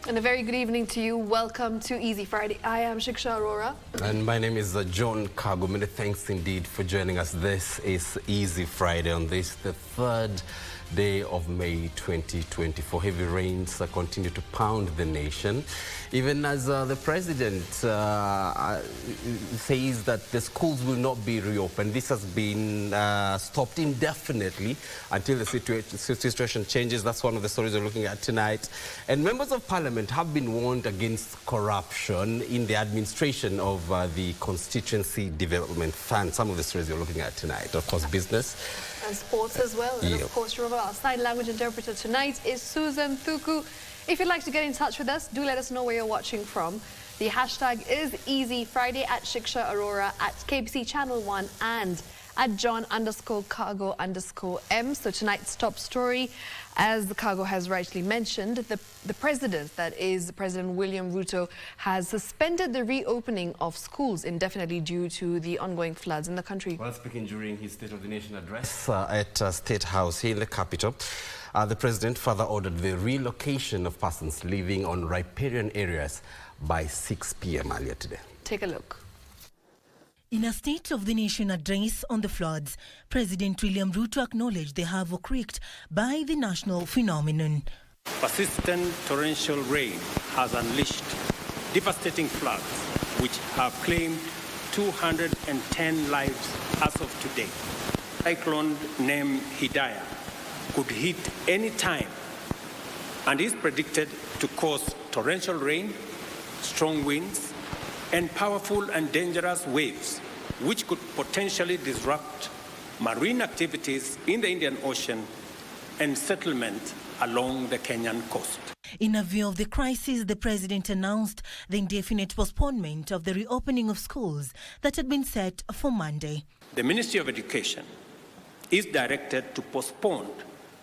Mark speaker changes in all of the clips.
Speaker 1: And a very good evening to you. Welcome to Easy Friday. I am Shiksha, Arora.
Speaker 2: And my name is John Kago. Many thanks indeed for joining us. This is Easy Friday on this, the third day of May 2024. Heavy rains continue to pound the nation, even as the president says that the schools will not be reopened. This has been stopped indefinitely until the situation changes. That's one of the stories we're looking at tonight. And members of parliament have been warned against corruption in the administration of the Constituency Development Fund. Some of the stories you're looking at tonight, of course, business.
Speaker 1: And sports as well. And of course, remember, our sign language interpreter tonight is Susan Thuku. If you'd like to get in touch with us, do let us know where you're watching from. The hashtag is Easy Friday at Shiksha Arora, at KBC Channel 1, and at John_Cargo_M. So tonight's top story, as the Kago has rightly mentioned, the president, that is President William Ruto, has suspended the reopening of schools indefinitely due to the ongoing floods in the country.
Speaker 2: While speaking during his State of the Nation address at State House here in the capital, the president further ordered the relocation of persons living on riparian areas by 6 p.m. earlier today.
Speaker 1: Take a look.
Speaker 3: In a State of the Nation address on the floods, President William Ruto acknowledged the havoc wreaked by the national phenomenon.
Speaker 4: Persistent torrential rain has unleashed devastating floods, which have claimed 210 lives as of today. Cyclone named Hidaya could hit any time and is predicted to cause torrential rain, strong winds, and powerful and dangerous waves, which could potentially disrupt marine activities in the Indian Ocean and settlement along the Kenyan coast.
Speaker 3: In a view of the crisis, the president announced the indefinite postponement of the reopening of schools that had been set for Monday.
Speaker 4: The Ministry of Education is directed to postpone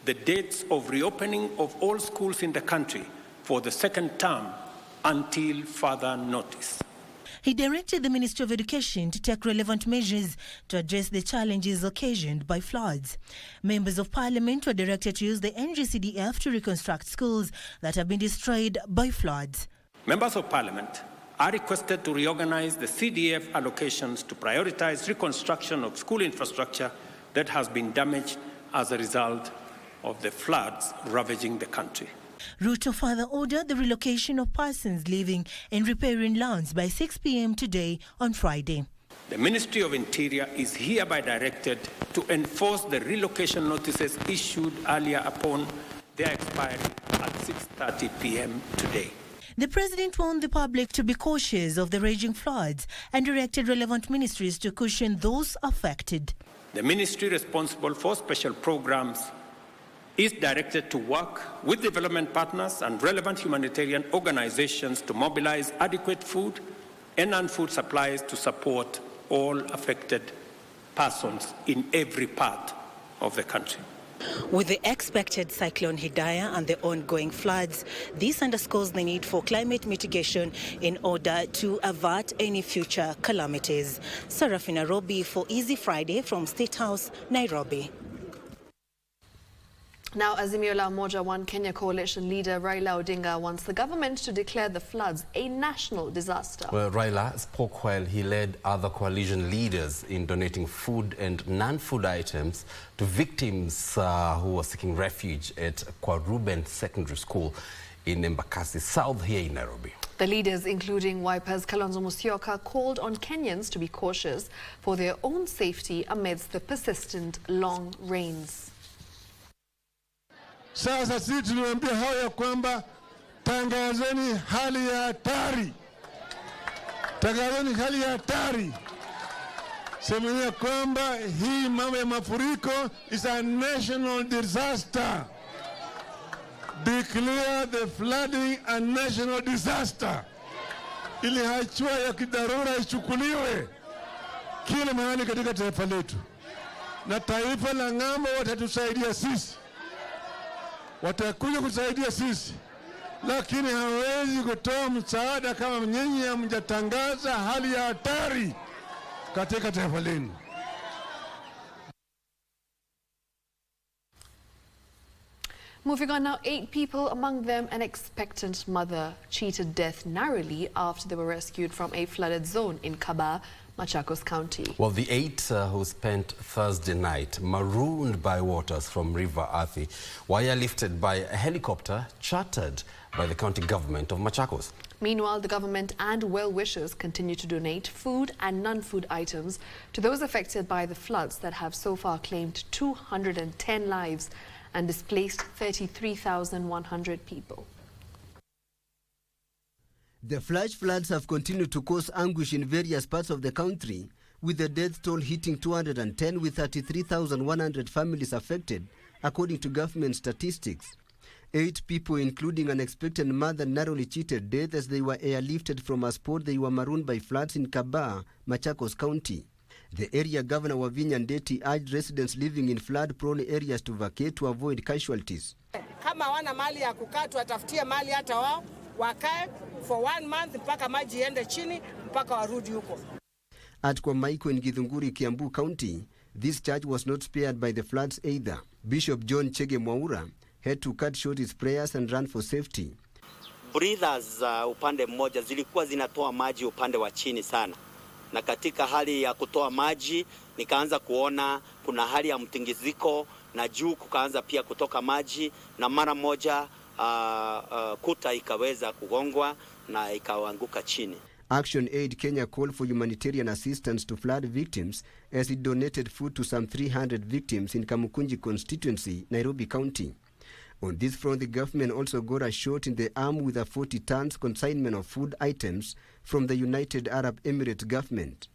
Speaker 4: the dates of reopening of all schools in the country for the second term until further notice.
Speaker 3: He directed the Ministry of Education to take relevant measures to address the challenges occasioned by floods. Members of Parliament were directed to use the NG-CDF to reconstruct schools that have been destroyed by floods.
Speaker 4: Members of Parliament are requested to reorganize the CDF allocations to prioritize reconstruction of school infrastructure that has been damaged as a result of the floods ravaging the country.
Speaker 3: Ruto further ordered the relocation of persons living in riparian lands by 6 p.m. today on Friday.
Speaker 4: The Ministry of Interior is hereby directed to enforce the relocation notices issued earlier upon their expiry at 6:30 p.m. today.
Speaker 3: The president warned the public to be cautious of the raging floods and directed relevant ministries to cushion those affected.
Speaker 4: The ministry responsible for special programs is directed to work with development partners and relevant humanitarian organizations to mobilize adequate food and non-food supplies to support all affected persons in every part of the country.
Speaker 3: With the expected cyclone Hidaya and the ongoing floods, this underscores the need for climate mitigation in order to avert any future calamities. Sarafina Robi for Easy Friday from State House, Nairobi.
Speaker 1: Now, Azimio la Umoja One Kenya coalition leader Raila Odinga wants the government to declare the floods a national disaster.
Speaker 2: Well, Raila spoke while he led other coalition leaders in donating food and non-food items to victims who were seeking refuge at Kwaruben Secondary School in Embakasi South here in Nairobi.
Speaker 1: The leaders, including Wiper's Kalonzo Musyoka, called on Kenyans to be cautious for their own safety amidst the persistent long rains.
Speaker 5: Sasa sisi tunaambia hao ya kwamba tangazeni hali ya hatari. Tangazeni hali ya hatari. Semeni kwamba hii mambo ya mafuriko is a national disaster. Declare the flooding a national disaster. Ili hatua ya kidharura ichukuliwe kila mahali katika taifa letu. Na taifa la ng'ambo watatusaidia sisi. Watakuja kusaidia sisi, lakini hawezi kutoa msaada kama nyinyi hamjatangaza hali ya hatari katika taifa lenu.
Speaker 1: Moving on now, 8 people, among them an expectant mother, cheated death narrowly after they were rescued from a flooded zone in Kago, Machakos County.
Speaker 2: Well, the 8 who spent Thursday night marooned by waters from River Athi were airlifted by a helicopter chartered by the county government of Machakos.
Speaker 1: Meanwhile, the government and well-wishers continue to donate food and non-food items to those affected by the floods that have so far claimed 210 lives and displaced 33,100 people.
Speaker 6: The flash floods have continued to cause anguish in various parts of the country, with the death toll hitting 210 with 33,100 families affected, according to government statistics. 8 people, including an expectant mother, narrowly cheated death as they were airlifted from a spot they were marooned by floods in Kago, Machakos County. The area governor Wavinya Ndeti urged residents living in flood-prone areas to vacate to avoid casualties.
Speaker 7: Kama wana mali ya kukaa tuwatafutie mali hata wao wakae for 1 month mpaka maji iende chini mpaka warudi huko.
Speaker 6: At Kwamaiko in Githunguri, Kiambu County, this church was not spared by the floods either. Bishop John Chege Mwaura had to cut short his prayers and run for safety.
Speaker 8: Breathers upande mmoja zilikuwa zinatoa maji upande wa chini sana. Na katika hali ya kutoa maji nikaanza kuona kuna hali ya mtingiziko na juu kukaanza pia kutoka maji na mara moja kuta ikaweza kugongwa na ikaanguka chini.
Speaker 6: Action Aid Kenya called for humanitarian assistance to flood victims as it donated food to some 300 victims in Kamukunji constituency, Nairobi County. On this front, the government also got a shot in the arm with a 40 tons consignment of food items from the United Arab Emirates government.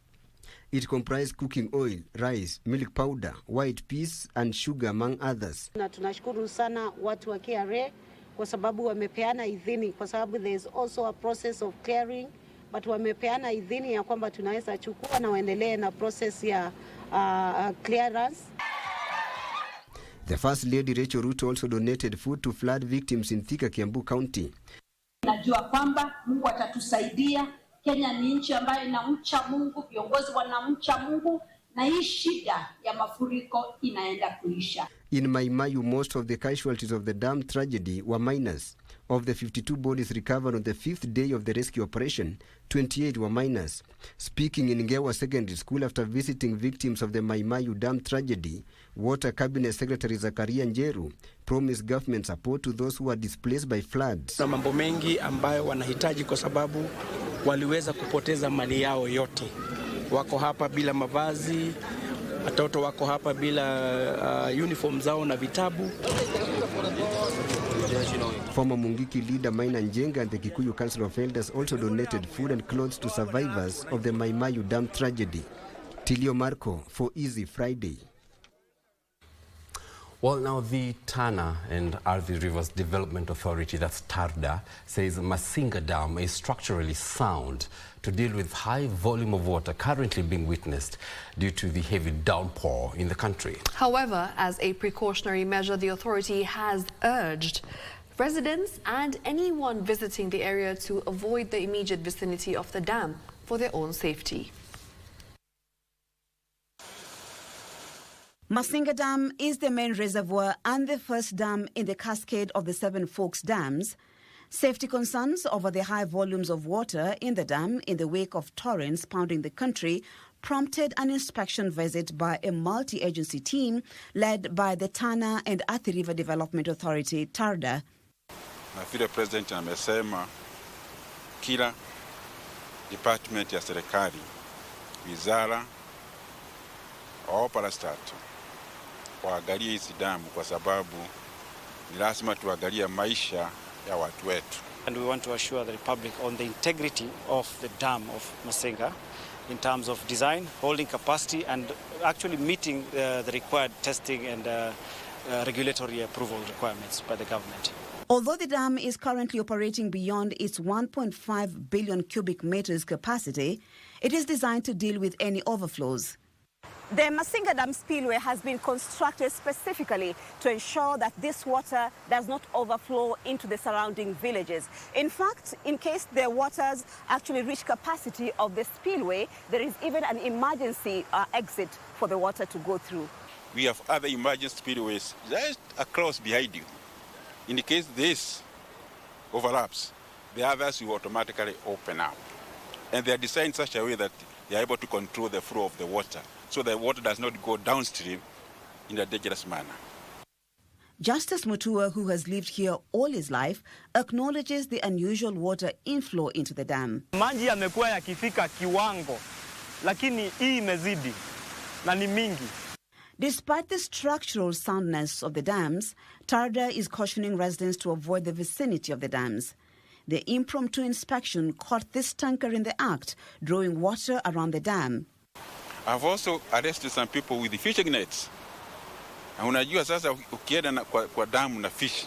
Speaker 6: It comprised cooking oil, rice, milk powder, white peas and sugar among others.
Speaker 9: Na tunashukuru sana watu wa KRA kwa sababu wamepeana idhini, kwa sababu there is also a process of clearing, but wamepeana idhini ya kwamba tunaweza chukua na waendelee na process ya clearance. The First Lady Rachel Ruto also donated food to flood victims in Thika, Kiambu County.
Speaker 10: Najua kwamba Mungu atatusaidia. Kenya ni nchi ambayo inamcha Mungu, viongozi wanamcha Mungu, na hii shida ya mafuriko inaenda kuisha.
Speaker 6: In Maimayu, most of the casualties of the dam tragedy were minors. Of the 52 bodies recovered on the 5th day of the rescue operation, 28 were minors. Speaking in Ngewa Secondary School after visiting victims of the Maimayu dam tragedy, Water Cabinet Secretary Zakaria Njeru promised government support to those who were displaced by floods.
Speaker 11: Na mambo mengi ambayo wanahitaji kwa sababu waliweza kupoteza mali yao yote. Wako hapa bila mavazi, watoto wako hapa bila uniform zao na vitabu.
Speaker 6: Former Mungiki leader Maina Njenga and the Kikuyu Council of Elders also donated food and clothes to survivors of the Maimayu dam tragedy. Tilio Marco for Easy Friday.
Speaker 2: Well, now the Tana and Athi Rivers Development Authority, that's TARDA, says Masinga Dam is structurally sound to deal with high volume of water currently being witnessed due to the heavy downpour in the country.
Speaker 1: However, as a precautionary measure, the authority has urged residents and anyone visiting the area to avoid the immediate vicinity of the dam for their own safety.
Speaker 12: Masinga Dam is the main reservoir and the first dam in the cascade of the Seven Forks dams. Safety concerns over the high volumes of water in the dam in the wake of torrents pounding the country prompted an inspection visit by a multi-agency team led by the Tana and Athi River Development Authority, TARDA.
Speaker 13: Na vile President amesema kila department ya serikali, wizara, parastatu waangalie hizi damu kwa sababu ni lazima tuangalie maisha ya watu wetu.
Speaker 14: And we want to assure the public on the integrity of the dam of Masinga in terms of design, holding capacity and actually meeting the required testing and regulatory approval requirements by the government.
Speaker 12: Although the dam is currently operating beyond its 1.5 billion cubic meters capacity, it is designed to deal with any overflows.
Speaker 15: The Masinga Dam spillway has been constructed specifically to ensure that this water does not overflow into the surrounding villages. In fact, in case the waters actually reach capacity of the spillway, there is even an emergency exit for the water to go through.
Speaker 13: We have other emergency spillways just across behind you. In case this overlaps, the others will automatically open up. And they are designed in such a way that they are able to control the flow of the water, so the water does not go downstream in a dangerous manner.
Speaker 12: Justice Mutua, who has lived here all his life, acknowledges the unusual water inflow into the dam.
Speaker 16: Maji yamekuwa yakifika kiwango, lakini hii imezidi na ni mingi.
Speaker 12: Despite the structural soundness of the dams, TARDA is cautioning residents to avoid the vicinity of the dams. The impromptu inspection caught this tanker in the act, drawing water around the dam.
Speaker 13: I've also arrested some people with the fishing nets. Na unajua sasa ukienda kwa damu na fish,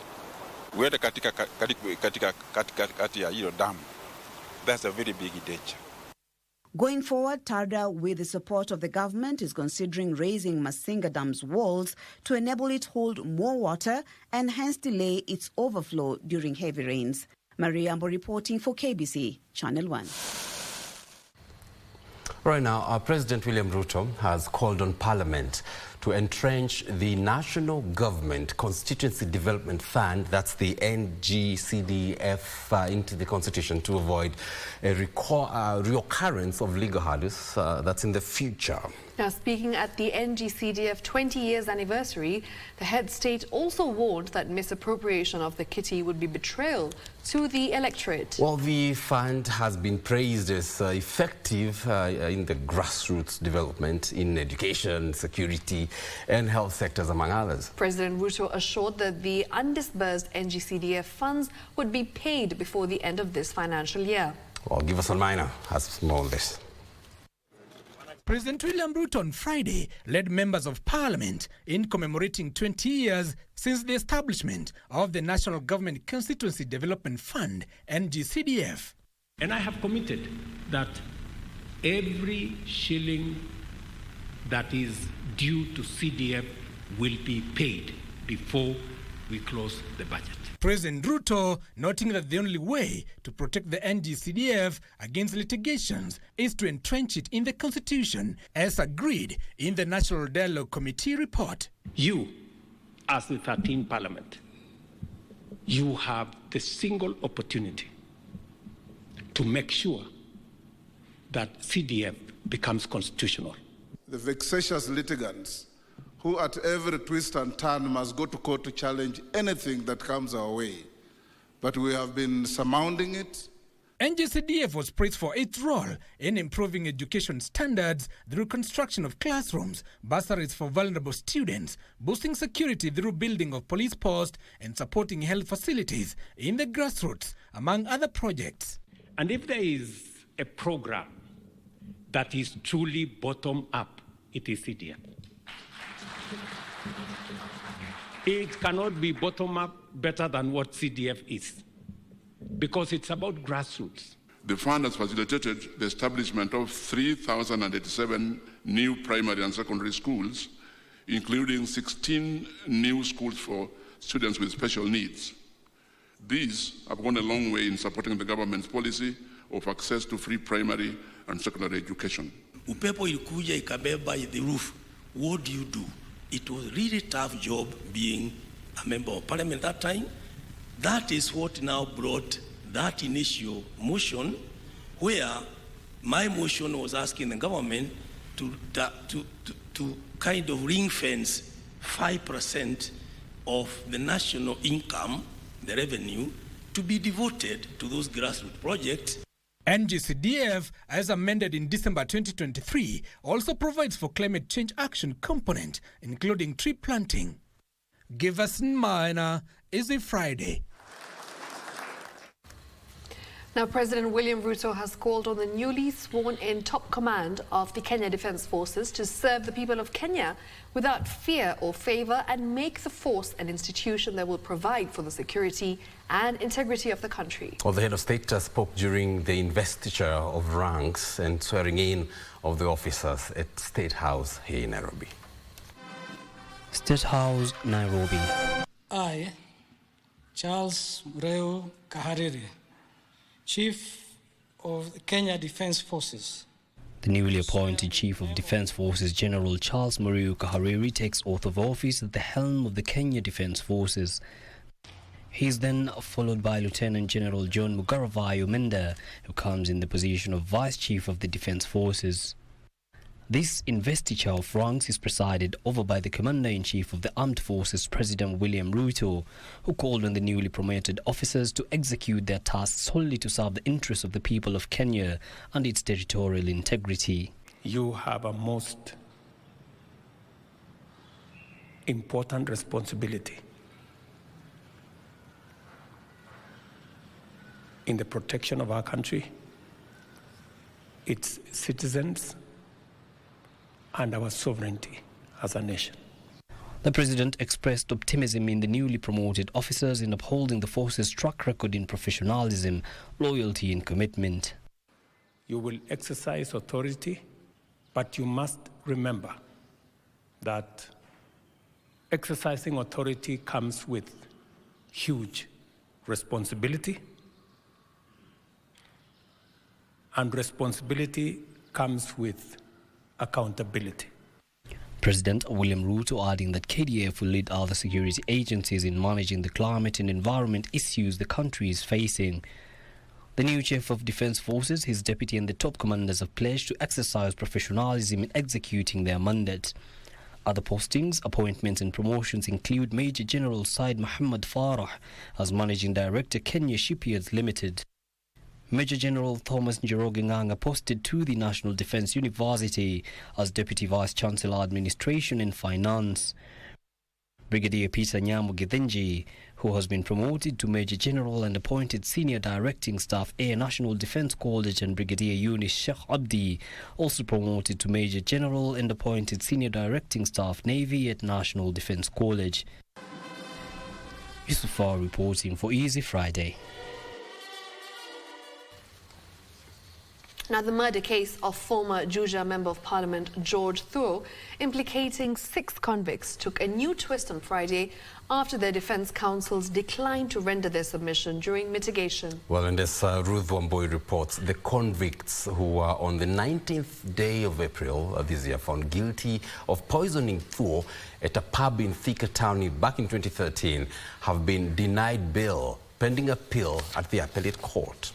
Speaker 13: uende katika ya hiyo damu. That's a very big danger.
Speaker 12: Going forward, TARDA, with the support of the government, is considering raising Masinga Dam's walls to enable it hold more water and hence delay its overflow during heavy rains. Maria Ambo reporting for KBC, Channel 1.
Speaker 2: Right now, our President William Ruto has called on Parliament to entrench the National Government Constituency Development Fund, that's the NG-CDF, into the Constitution to avoid a reoccurrence of legal hurdles that's in the future.
Speaker 1: Now, speaking at the NG-CDF 20 years anniversary, the head state also warned that misappropriation of the kitty would be betrayal to the electorate.
Speaker 2: Well, the fund has been praised as effective in the grassroots development in education, security and health sectors, among others.
Speaker 1: President Ruto assured that the undisbursed NG-CDF funds would be paid before the end of this financial year.
Speaker 2: Well, Give Us a Minor has more on this.
Speaker 17: President William Ruto on Friday led members of Parliament in commemorating 20 years since the establishment of the National Government Constituency Development Fund, NG-CDF.
Speaker 4: And I have committed that every shilling that is due to CDF will be paid before we close the budget.
Speaker 17: President Ruto noting that the only way to protect the NG-CDF against litigations is to entrench it in the Constitution, as agreed in the National Dialogue Committee report.
Speaker 4: You, as the 13th Parliament, you have the single opportunity to make sure that CDF becomes constitutional.
Speaker 18: The vexatious litigants who at every twist and turn must go to court to challenge anything that comes our way. But we have been surmounting it.
Speaker 17: NG-CDF was praised for its role in improving education standards through construction of classrooms, bursaries for vulnerable students, boosting security through building of police posts, and supporting health facilities in the grassroots, among other projects.
Speaker 4: And if there is a program that is truly bottom-up, it is CDF. It cannot be bottom-up better than what CDF is, because it's about grassroots.
Speaker 19: The fund has facilitated the establishment of 3,087 new primary and secondary schools, including 16 new schools for students with special needs. These have gone a long way in supporting the government's policy of access to free primary and secondary education.
Speaker 20: Upepo ilikuja ikabeba the roof. What do? It was a really tough job being a member of Parliament that time. That is what now brought that initial motion, where my motion was asking the government to kind of ring fence 5% of the national income, the revenue, to be devoted to those grassroots projects.
Speaker 17: NG-CDF, as amended in December 2023, also provides for climate change action component, including tree planting. Give Us Minor is a Friday.
Speaker 1: Now, President William Ruto has called on the newly sworn-in top command of the Kenya Defence Forces to serve the people of Kenya without fear or favour and make the force an institution that will provide for the security and integrity of the country.
Speaker 2: Well, the head of state spoke during the investiture of ranks and swearing in of the officers at State House here in Nairobi.
Speaker 21: State House, Nairobi.
Speaker 22: I, Charles Mreu Kahariri, Chief of the Kenya Defence Forces.
Speaker 21: The newly appointed Chief of Defence Forces General Charles Muriu Kahariri takes oath of office at the helm of the Kenya Defence Forces. He is then followed by Lieutenant General John Mugaravayo Menda, who comes in the position of Vice Chief of the Defence Forces. This investiture of ranks is presided over by the Commander-in-Chief of the Armed Forces, President William Ruto, who called on the newly promoted officers to execute their tasks solely to serve the interests of the people of Kenya and its territorial integrity.
Speaker 4: You have a most important responsibility in the protection of our country, its citizens, and our sovereignty as a nation.
Speaker 21: The President expressed optimism in the newly promoted officers in upholding the force's track record in professionalism, loyalty and commitment.
Speaker 4: You will exercise authority, but you must remember that exercising authority comes with huge responsibility, and responsibility comes with accountability.
Speaker 21: President William Ruto adding that KDF will lead other security agencies in managing the climate and environment issues the country is facing. The new Chief of Defence Forces, his deputy and the top commanders have pledged to exercise professionalism in executing their mandate. Other postings, appointments and promotions include Major General Said Muhammad Farah as Managing Director, Kenya Shipyards Limited. Major General Thomas Njoroge Ng'ang'a posted to the National Defence University as Deputy Vice-Chancellor Administration and Finance. Brigadier Peter Nyamu Githinji, who has been promoted to Major General and appointed Senior Directing Staff Air National Defence College, and Brigadier Yunus Sheikh Abdi, also promoted to Major General and appointed Senior Directing Staff Navy at National Defence College. Yusufar reporting for Easy Friday.
Speaker 1: Now, the murder case of former Juja Member of Parliament George Thuo, implicating 6 convicts, took a new twist on Friday after their defence counsels declined to render their submission during mitigation.
Speaker 2: Well, and as Ruth Wamboi reports, the convicts who were on the 19th day of April this year found guilty of poisoning Thuo at a pub in Thika Town back in 2013 have been denied bail pending appeal at the appellate court.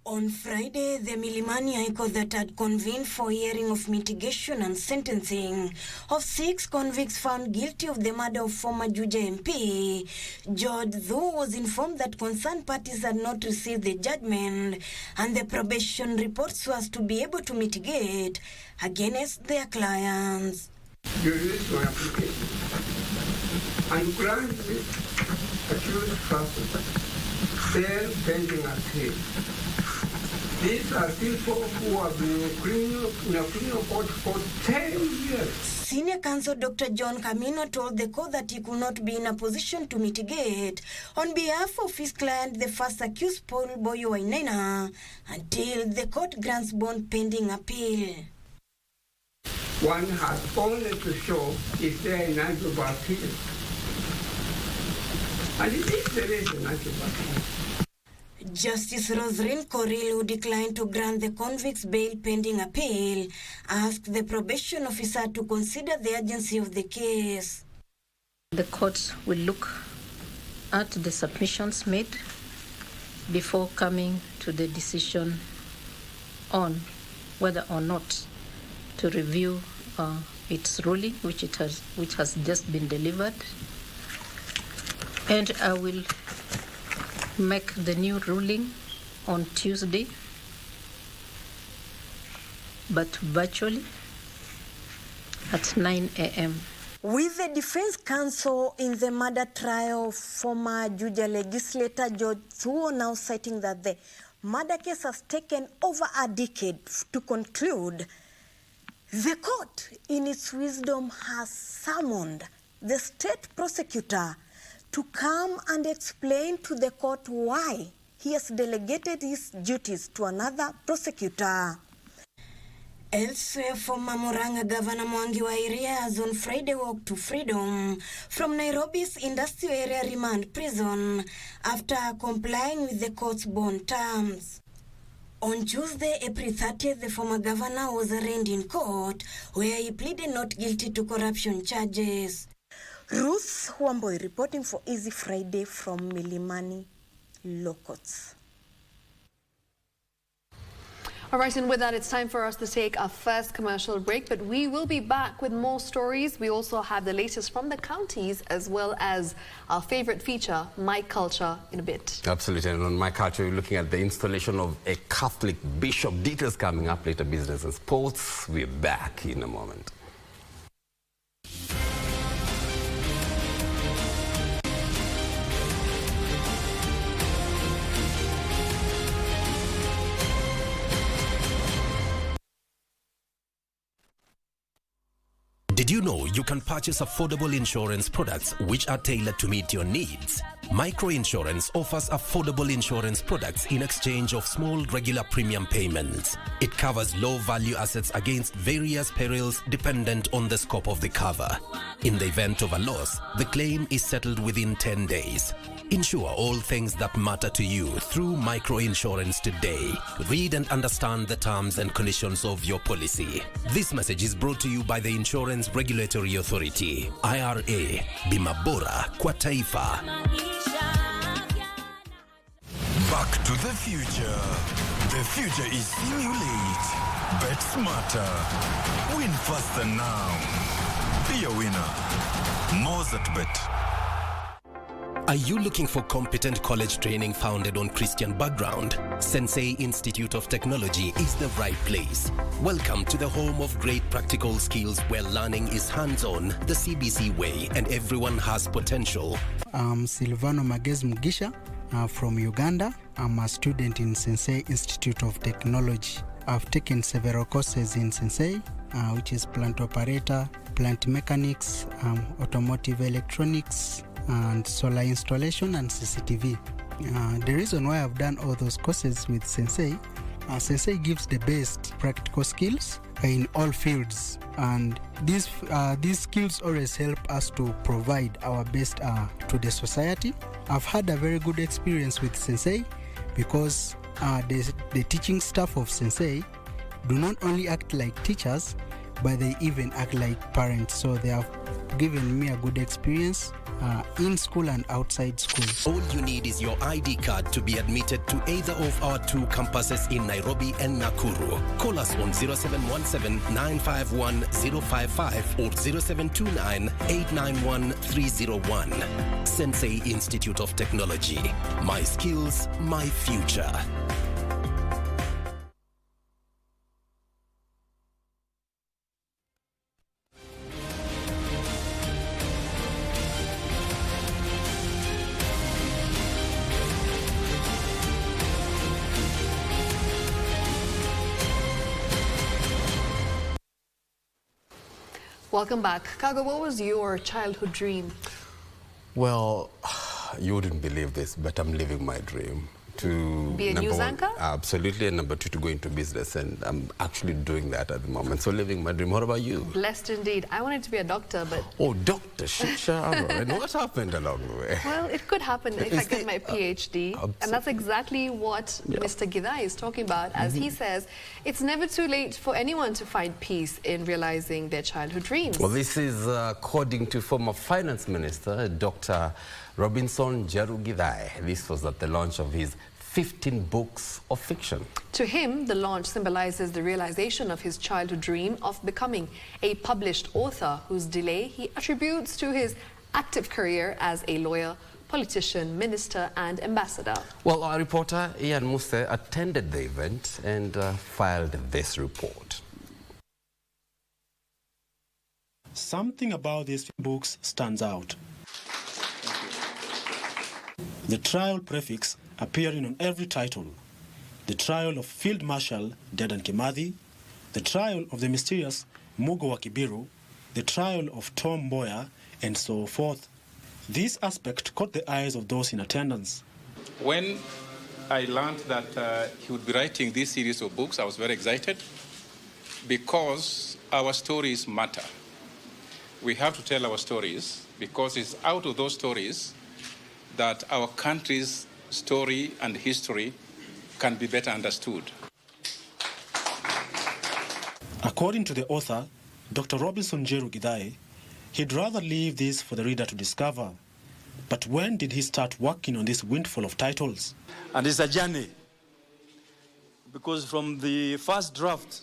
Speaker 3: On Friday, the Milimani High Court that had convened for hearing of mitigation and sentencing of 6 convicts found guilty of the murder of former Juja MP George Thuo was informed that concerned parties had not received the judgment and the probation report so as to be able to mitigate against their clients.
Speaker 5: You read my application and grant me accused persons bail pending appeal. These are people who have been in a criminal court for 10 years.
Speaker 3: Senior Counsel Dr. John Camino told the court that he could not be in a position to mitigate on behalf of his client, the first accused Paul Boyo Wainaina, until the court grants bond pending appeal.
Speaker 5: One has only to show if there is an arguable appeal. And if there is an arguable appeal.
Speaker 3: Justice Rosrin Coril, who declined to grant the convicts bail pending appeal, asked the probation officer to consider the urgency of the case.
Speaker 23: The court will look at the submissions made before coming to the decision on whether or not to review its ruling, which has just been delivered, and I will make the new ruling on Tuesday, but virtually at 9 a.m.
Speaker 3: With the defense counsel in the murder trial of former Juja legislator George Thuo now citing that the murder case has taken over a decade to conclude, the court, in its wisdom, has summoned the state prosecutor to come and explain to the court why he has delegated his duties to another prosecutor. Elsewhere, former Murang'a Governor Mwangi wa Iria has on Friday walked to freedom from Nairobi's industrial area remand prison after complying with the court's bond terms. On Tuesday, April 30th, the former governor was arraigned in court where he pleaded not guilty to corruption charges. Ruth Wamboi reporting for Easy Friday from Milimani Locots.
Speaker 1: All right, and with that, it's time for us to take our first commercial break, but we will be back with more stories. We also have the latest from the counties, as well as our favorite feature, My Culture, in a bit.
Speaker 2: Absolutely, and on My Culture, we're looking at the installation of a Catholic bishop. Details coming up later, business and sports. We're back in a moment.
Speaker 7: Did you know you can purchase affordable insurance products which are tailored to meet your needs? Microinsurance offers affordable insurance products in exchange of small regular premium payments. It covers low-value assets against various perils dependent on the scope of the cover. In the event of a loss, the claim is settled within 10 days. Insure all things that matter to you through microinsurance today. Read and understand the terms and conditions of your policy. This message is brought to you by the Insurance Regulatory Authority, IRA. Bima bora kwa taifa.
Speaker 8: Back to the future. The future is simulate. Bet smarter. Win faster now. Be a winner. More at Bet.
Speaker 7: Are you looking for competent college training founded on Christian background? Sensei Institute of Technology is the right place. Welcome to the home of great practical skills where learning is hands-on, the CBC way, and everyone has potential.
Speaker 9: I'm Silvano Magez Mugisha from Uganda. I'm a student in Sensei Institute of Technology. I've taken several courses in Sensei, which is plant operator, plant mechanics, automotive electronics, and solar installation and CCTV. The reason why I've done all those courses with Sensei, Sensei gives the best practical skills in all fields, and these skills always help us to provide our best to the society. I've had a very good experience with Sensei because the teaching staff of Sensei do not only act like teachers, but they even act like parents. So they have given me a good experience in school and outside school.
Speaker 7: All you need is your ID card to be admitted to either of our two campuses in Nairobi and Nakuru. Call us on 0717-951-055 or 0729-891-301. Sensei Institute of Technology. My skills, my future.
Speaker 1: Welcome back. Kago, what was your childhood dream?
Speaker 2: Well, you wouldn't believe this, but I'm living my dream. To
Speaker 1: be a news anchor?
Speaker 2: Absolutely, and number two, to go into business, and I'm actually doing that at the moment. So living my dream. What about you?
Speaker 1: Blessed indeed. I wanted to be a doctor, but...
Speaker 2: Oh, Dr. Shiksha, Arora. And what happened along the way?
Speaker 1: Well, it could happen if I get my PhD, and that's exactly what Mr. Gidai is talking about, as he says, it's never too late for anyone to find peace in realizing their childhood dreams.
Speaker 2: Well, this is according to former Finance Minister, Dr. Robinson Jeru Gidai. This was at the launch of his 15 books of fiction.
Speaker 1: To him, the launch symbolizes the realization of his childhood dream of becoming a published author, whose delay he attributes to his active career as a lawyer, politician, minister and ambassador.
Speaker 2: Well, our reporter Ian Muse attended the event and filed this report.
Speaker 24: Something about these books stands out. The trial prefix appearing on every title. The trial of Field Marshal Dedan Kimathi, the trial of the mysterious Mugo wa Kibiru, the trial of Tom Mboya, and so forth. This aspect caught the eyes of those in attendance.
Speaker 13: When I learned that he would be writing this series of books, I was very excited because our stories matter. We have to tell our stories because it's out of those stories that our country's story and history can be better understood.
Speaker 24: According to the author, Dr. Robinson Jeru Gidai, he'd rather leave this for the reader to discover. But when did he start working on this windfall of titles?
Speaker 16: And it's a journey. Because from the first draft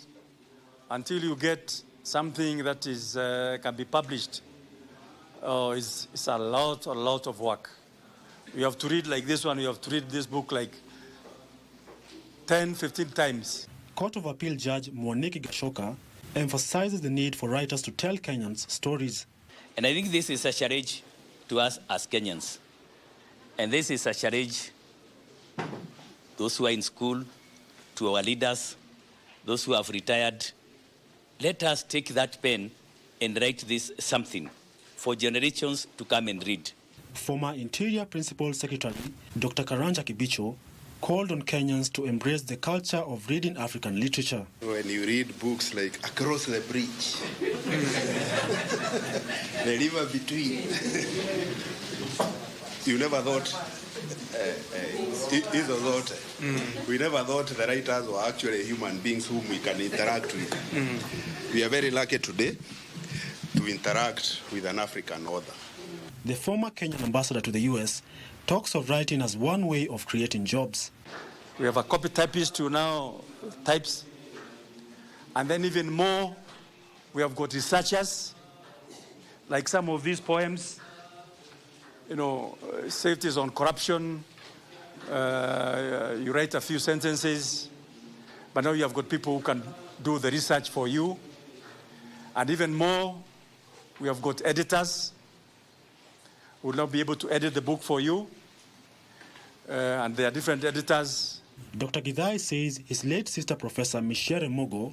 Speaker 16: until you get something that is can be published, it's a lot of work. You have to read like this one, you have to read this book like 10, 15 times.
Speaker 24: Court of Appeal Judge Mwaniki Gashoka emphasizes the need for writers to tell Kenyans stories.
Speaker 6: And I think this is a challenge to us as Kenyans. And this is a challenge those who are in school, to our leaders, those who have retired. Let us take that pen and write this something for generations to come and read.
Speaker 24: Former Interior Principal Secretary Dr. Karanja Kibicho called on Kenyans to embrace the culture of reading African literature.
Speaker 10: When you read books like Across the Bridge, The River Between, you never thought, we never thought the writers were actually human beings whom we can interact with. We are very lucky today to interact with an African author.
Speaker 24: The former Kenyan ambassador to the US talks of writing as one way of creating jobs.
Speaker 16: We have a copy typist who now types. And then even more, we have got researchers, like some of these poems, safeties on corruption. You write a few sentences, but now you have got people who can do the research for you. And even more, we have got editors who will now be able to edit the book for you. And there are different editors.
Speaker 24: Dr. Gidai says his late sister, Professor Michere Mogo,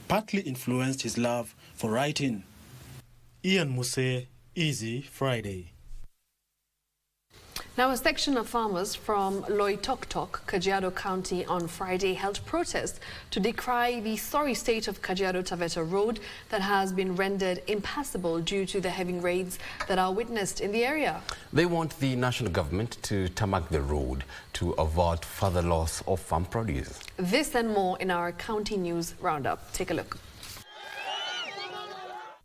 Speaker 24: partly influenced his love for writing.
Speaker 11: Ian Muse, Easy Friday.
Speaker 1: Now, a section of farmers from Loitoktok, Kajiado County, on Friday held protests to decry the sorry state of Kajiado-Taveta Road that has been rendered impassable due to the heavy rains that are witnessed in the area.
Speaker 2: They want the national government to tarmac the road to avert further loss of farm produce.
Speaker 1: This and more in our county news roundup. Take a look.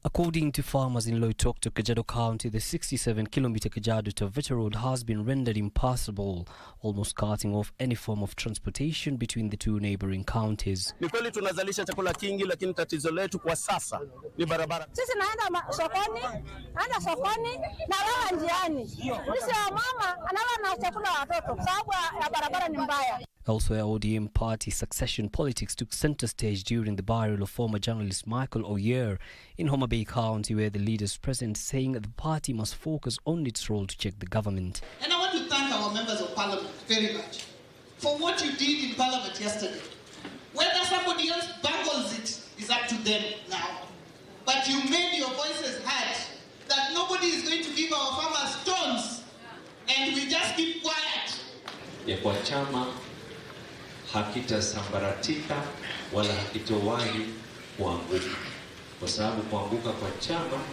Speaker 21: According to farmers in Loitoktok, Kajiado County, the 67-kilometer Kajiado-Taveta Road has been rendered impassable, almost cutting off any form of transportation between the two neighboring counties.
Speaker 14: Ni kweli tunazalisha chakula kingi, lakini tatizo letu kwa sasa ni barabara.
Speaker 25: Sisi naenda sokoni na wao njiani. Sisi mama anawa na chakula watoto sababu ya barabara ni mbaya.
Speaker 21: Elsewhere, ODM party succession politics took center stage during the burial of former journalist Michael Oyer in Homa Bay County, where the leaders present saying the party must focus on its role to check the government.
Speaker 26: And I want to thank our members of parliament very much for what you did in parliament yesterday. Whether somebody else bungles it is up to them now. But you made your voices heard that nobody is going to give our farmers stones and we just keep quiet.
Speaker 27: Ya kwa chama hakitasambaratika wala hakitowahi kuanguka, kwa sababu kuanguka kwa chama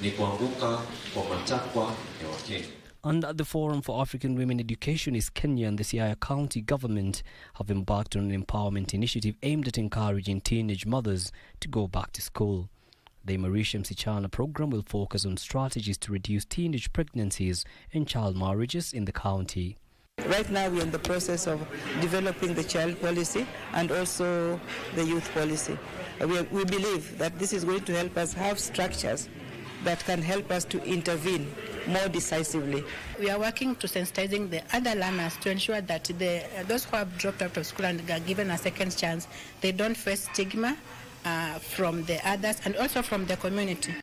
Speaker 27: ni kuanguka kwa matakwa ya Wakenya.
Speaker 21: And the Forum for African Women Education is Kenya and the Siaya County government have embarked on an empowerment initiative aimed at encouraging teenage mothers to go back to school. The Marisha Msichana program will focus on strategies to reduce teenage pregnancies and child marriages in the county.
Speaker 28: Right now we're in the process of developing the child policy and also the youth policy. We believe that this is going to help us have structures that can help us to intervene more decisively.
Speaker 29: We are working to sensitizing the other learners to ensure that those who have dropped out of school and are given a second chance, they don't face stigma from the others and also from the community.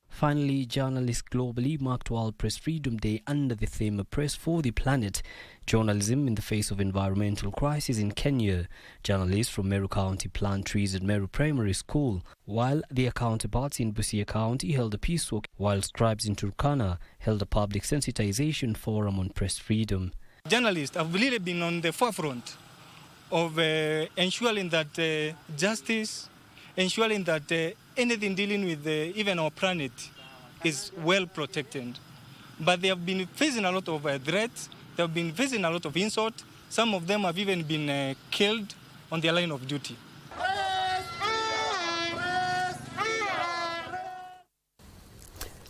Speaker 21: Finally, journalists globally marked World Press Freedom Day under the theme Press for the Planet, Journalism in the Face of Environmental Crisis in Kenya. Journalists from Meru County plant trees at Meru Primary School, while their counterparts in Busia County held a peace walk, while scribes in Turkana held a public sensitization forum on press freedom.
Speaker 16: Journalists have really been on the forefront of ensuring that justice, ensuring that anything dealing with even our planet is well protected. But they have been facing a lot of threats, they have been facing a lot of insult. Some of them have even been killed on their line of duty.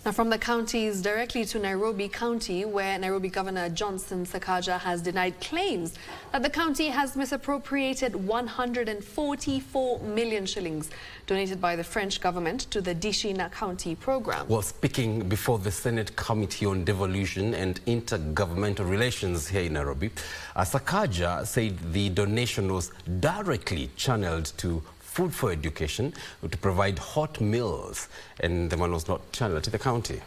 Speaker 1: Now from the counties directly to Nairobi County, where Nairobi Governor Johnson Sakaja has denied claims that the county has misappropriated 144 million shillings donated by the French government to the Dishina County program.
Speaker 2: Well, speaking before the Senate Committee on Devolution and Intergovernmental Relations here in Nairobi, Sakaja said the donation was directly channeled to Food for Education to provide hot meals, and the money was not channeled to the county.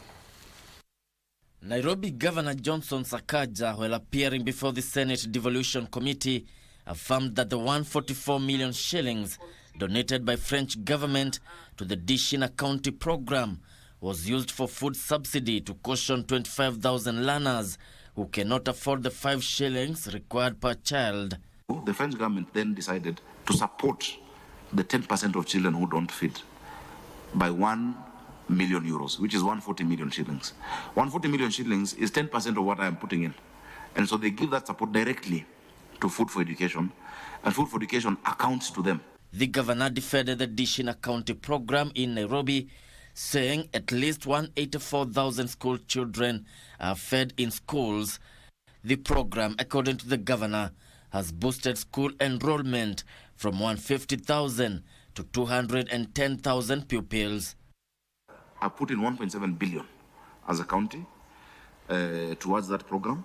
Speaker 4: Nairobi Governor Johnson Sakaja, while appearing before the Senate Devolution Committee, affirmed that the 144 million shillings donated by French government to the Dishina County program was used for food subsidy to caution 25,000 learners who cannot afford the 5 shillings required per child.
Speaker 5: The French government then decided to support the 10% of children who don't feed by 1 million euros, which is 140 million shillings. 140 million shillings is 10% of what I am putting in. And so they give that support directly to Food for Education, and Food for Education accounts to them.
Speaker 4: The governor defended the Dishina County program in Nairobi, saying at least 184,000 school children are fed in schools. The program, according to the governor, has boosted school enrollment from 150,000 to 210,000 pupils.
Speaker 5: I put in 1.7 billion as a county towards that program.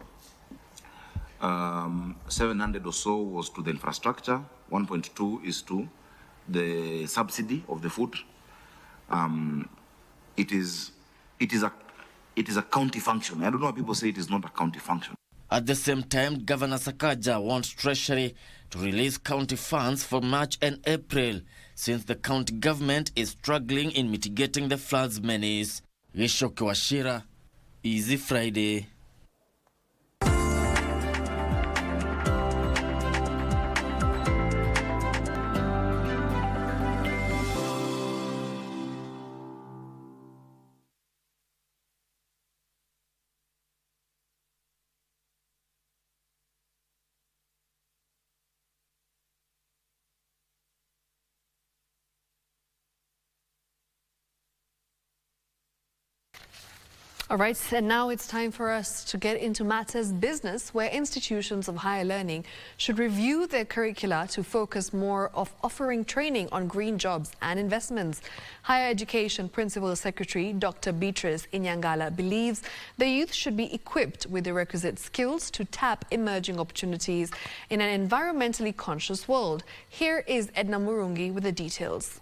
Speaker 5: 700 or so was to the infrastructure. 1.2 is to the subsidy of the food. It is a county function. I don't know why people say it is not a county function.
Speaker 4: At the same time, Governor Sakaja wants Treasury to release county funds for March and April, since the county government is struggling in mitigating the floods menace. Rishoke Washira, Easy Friday.
Speaker 1: All right, and now it's time for us to get into matters business, where institutions of higher learning should review their curricula to focus more of offering training on green jobs and investments. Higher Education Principal Secretary Dr. Beatrice Inyangala believes the youth should be equipped with the requisite skills to tap emerging opportunities in an environmentally conscious world. Here is Edna Murungi with the details.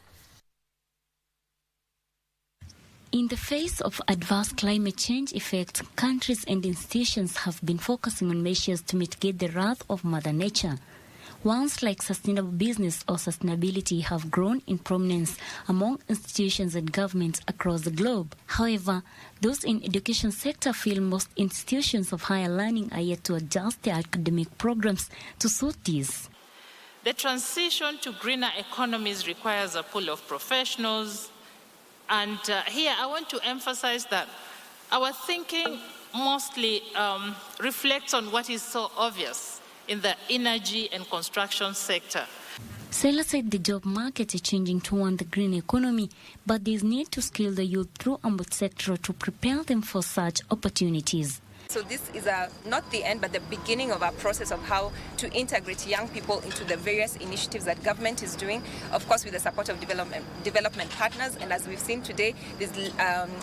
Speaker 12: In the face of adverse climate change effects, countries and institutions have been focusing on measures to mitigate the wrath of Mother Nature. Ones like sustainable business or sustainability have grown in prominence among institutions and governments across the globe. However, those in education sector feel most institutions of higher learning are yet to adjust their academic programs to suit this.
Speaker 15: The transition to greener economies requires a pool of professionals. And here I want to emphasize that our thinking mostly reflects on what is so obvious in the energy and construction sector.
Speaker 12: Sela said the job market is changing toward the green economy, but there is need to skill the youth through ambit sector to prepare them for such opportunities.
Speaker 17: So this is not the end, but the beginning of our process of how to integrate young people into the various initiatives that government is doing, of course with the support of development partners. And as we've seen today, there's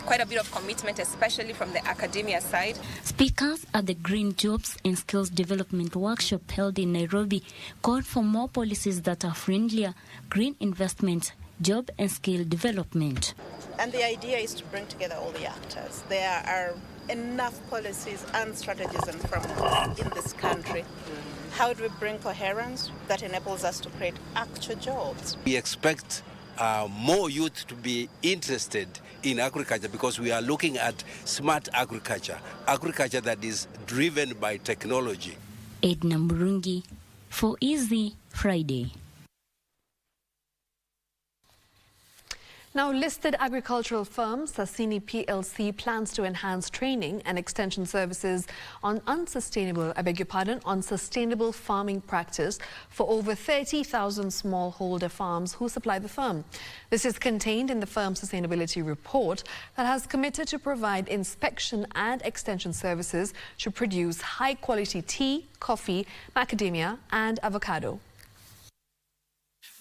Speaker 17: quite a bit of commitment, especially from the academia side.
Speaker 12: Speakers at the Green Jobs and Skills Development Workshop held in Nairobi called for more policies that are friendlier, green investment, job and skill development.
Speaker 18: And the idea is to bring together all the actors. There are enough policies and strategies and frameworks in this country. How do we bring coherence that enables us to create actual jobs?
Speaker 19: We expect more youth to be interested in agriculture because we are looking at smart agriculture, agriculture that is driven by technology.
Speaker 12: Edna Murungi for Easy Friday.
Speaker 1: Now, listed agricultural firm Sasini PLC plans to enhance training and extension services on sustainable farming practice for over 30,000 smallholder farms who supply the firm. This is contained in the firm's sustainability report that has committed to provide inspection and extension services to produce high-quality tea, coffee, macadamia and avocado.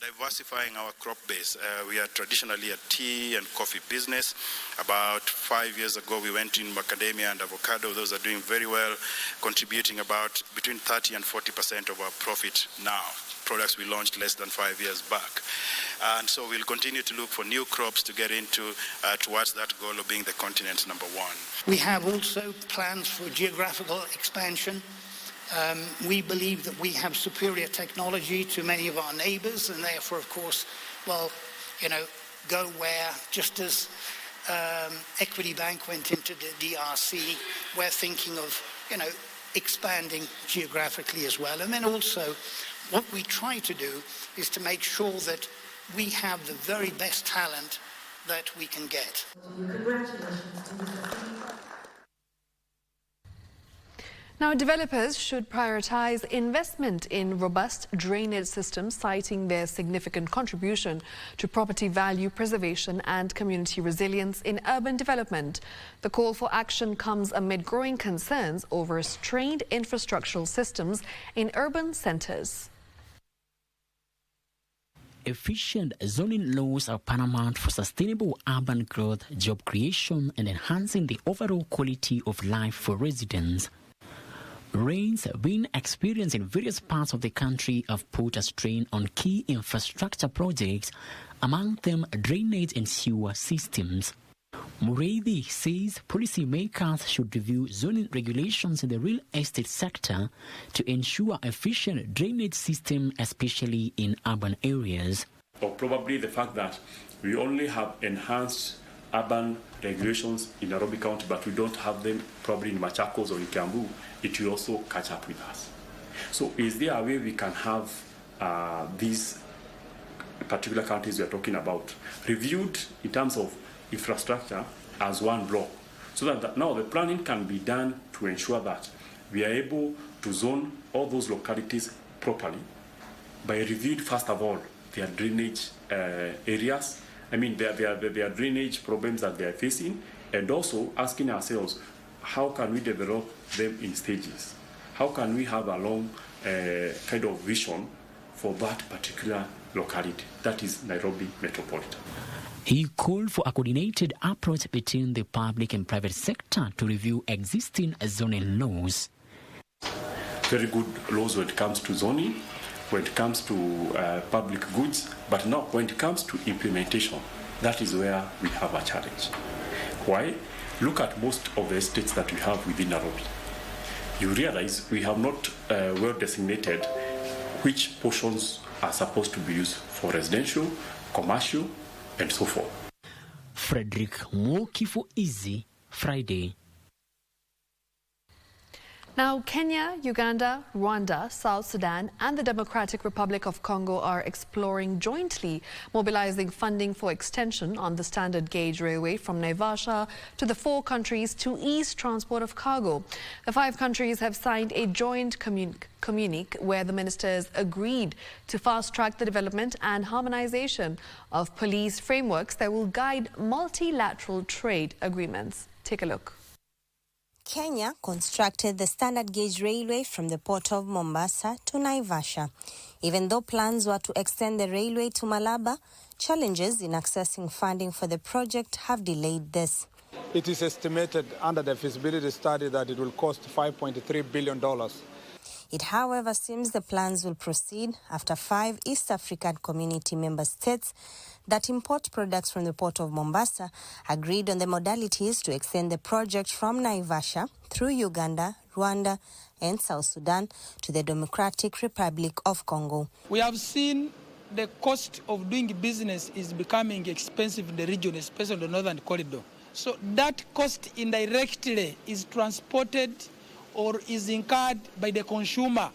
Speaker 3: Diversifying our crop base. We are traditionally a tea and coffee business. About 5 years ago, we went in macadamia and avocado. Those are doing very well, contributing about between 30 and 40% of our profit now. Products we launched less than 5 years back. And so we'll continue to look for new crops to get into towards that goal of being the continent's number one.
Speaker 6: We have also plans for geographical expansion. We believe that we have superior technology to many of our neighbours, and therefore, of course, well, go where, just as Equity Bank went into the DRC, we're thinking of, expanding geographically as well. And then also, what we try to do is to make sure that we have the very best talent that we can get.
Speaker 1: Now, developers should prioritize investment in robust drainage systems, citing their significant contribution to property value preservation and community resilience in urban development. The call for action comes amid growing concerns over strained infrastructural systems in urban centres.
Speaker 7: Efficient zoning laws are paramount for sustainable urban growth, job creation, and enhancing the overall quality of life for residents. Rains being experienced in various parts of the country have put a strain on key infrastructure projects, among them drainage and sewer systems. Muredi says policymakers should review zoning regulations in the real estate sector to ensure efficient drainage system, especially in urban areas.
Speaker 8: Or probably the fact that we only have enhanced urban regulations in Nairobi County, but we don't have them probably in Machakos or in Kiambu, it will also catch up with us. So is there a way we can have these particular counties we are talking about reviewed in terms of infrastructure as one block, so that now the planning can be done to ensure that we are able to zone all those localities properly by reviewing, first of all, their drainage areas, their drainage problems that they are facing, and also asking ourselves, how can we develop them in stages? How can we have a long kind of vision for that particular locality, that is Nairobi Metropolitan?
Speaker 7: He called for a coordinated approach between the public and private sector to review existing zoning laws.
Speaker 8: Very good laws when it comes to zoning, when it comes to public goods, but now when it comes to implementation, that is where we have a challenge. Why? Look at most of the estates that we have within Nairobi. You realize we have not well designated which portions are supposed to be used for residential, commercial, and so forth.
Speaker 7: Frederick Mwoki for Easy Friday.
Speaker 1: Now, Kenya, Uganda, Rwanda, South Sudan and the Democratic Republic of Congo are exploring jointly mobilizing funding for extension on the standard gauge railway from Naivasha to the 4 countries to ease transport of cargo. The 5 countries have signed a joint communique where the ministers agreed to fast-track the development and harmonization of police frameworks that will guide multilateral trade agreements. Take a look.
Speaker 9: Kenya constructed the standard gauge railway from the port of Mombasa to Naivasha. Even though plans were to extend the railway to Malaba, challenges in accessing funding for the project have delayed this.
Speaker 13: It is estimated under the feasibility study that it will cost $5.3 billion.
Speaker 9: It, however, seems the plans will proceed after 5 East African Community member states that import products from the port of Mombasa agreed on the modalities to extend the project from Naivasha through Uganda, Rwanda and South Sudan to the Democratic Republic of Congo.
Speaker 20: We have seen the cost of doing business is becoming expensive in the region, especially on the northern corridor. So that cost indirectly is transported or is incurred by the consumer.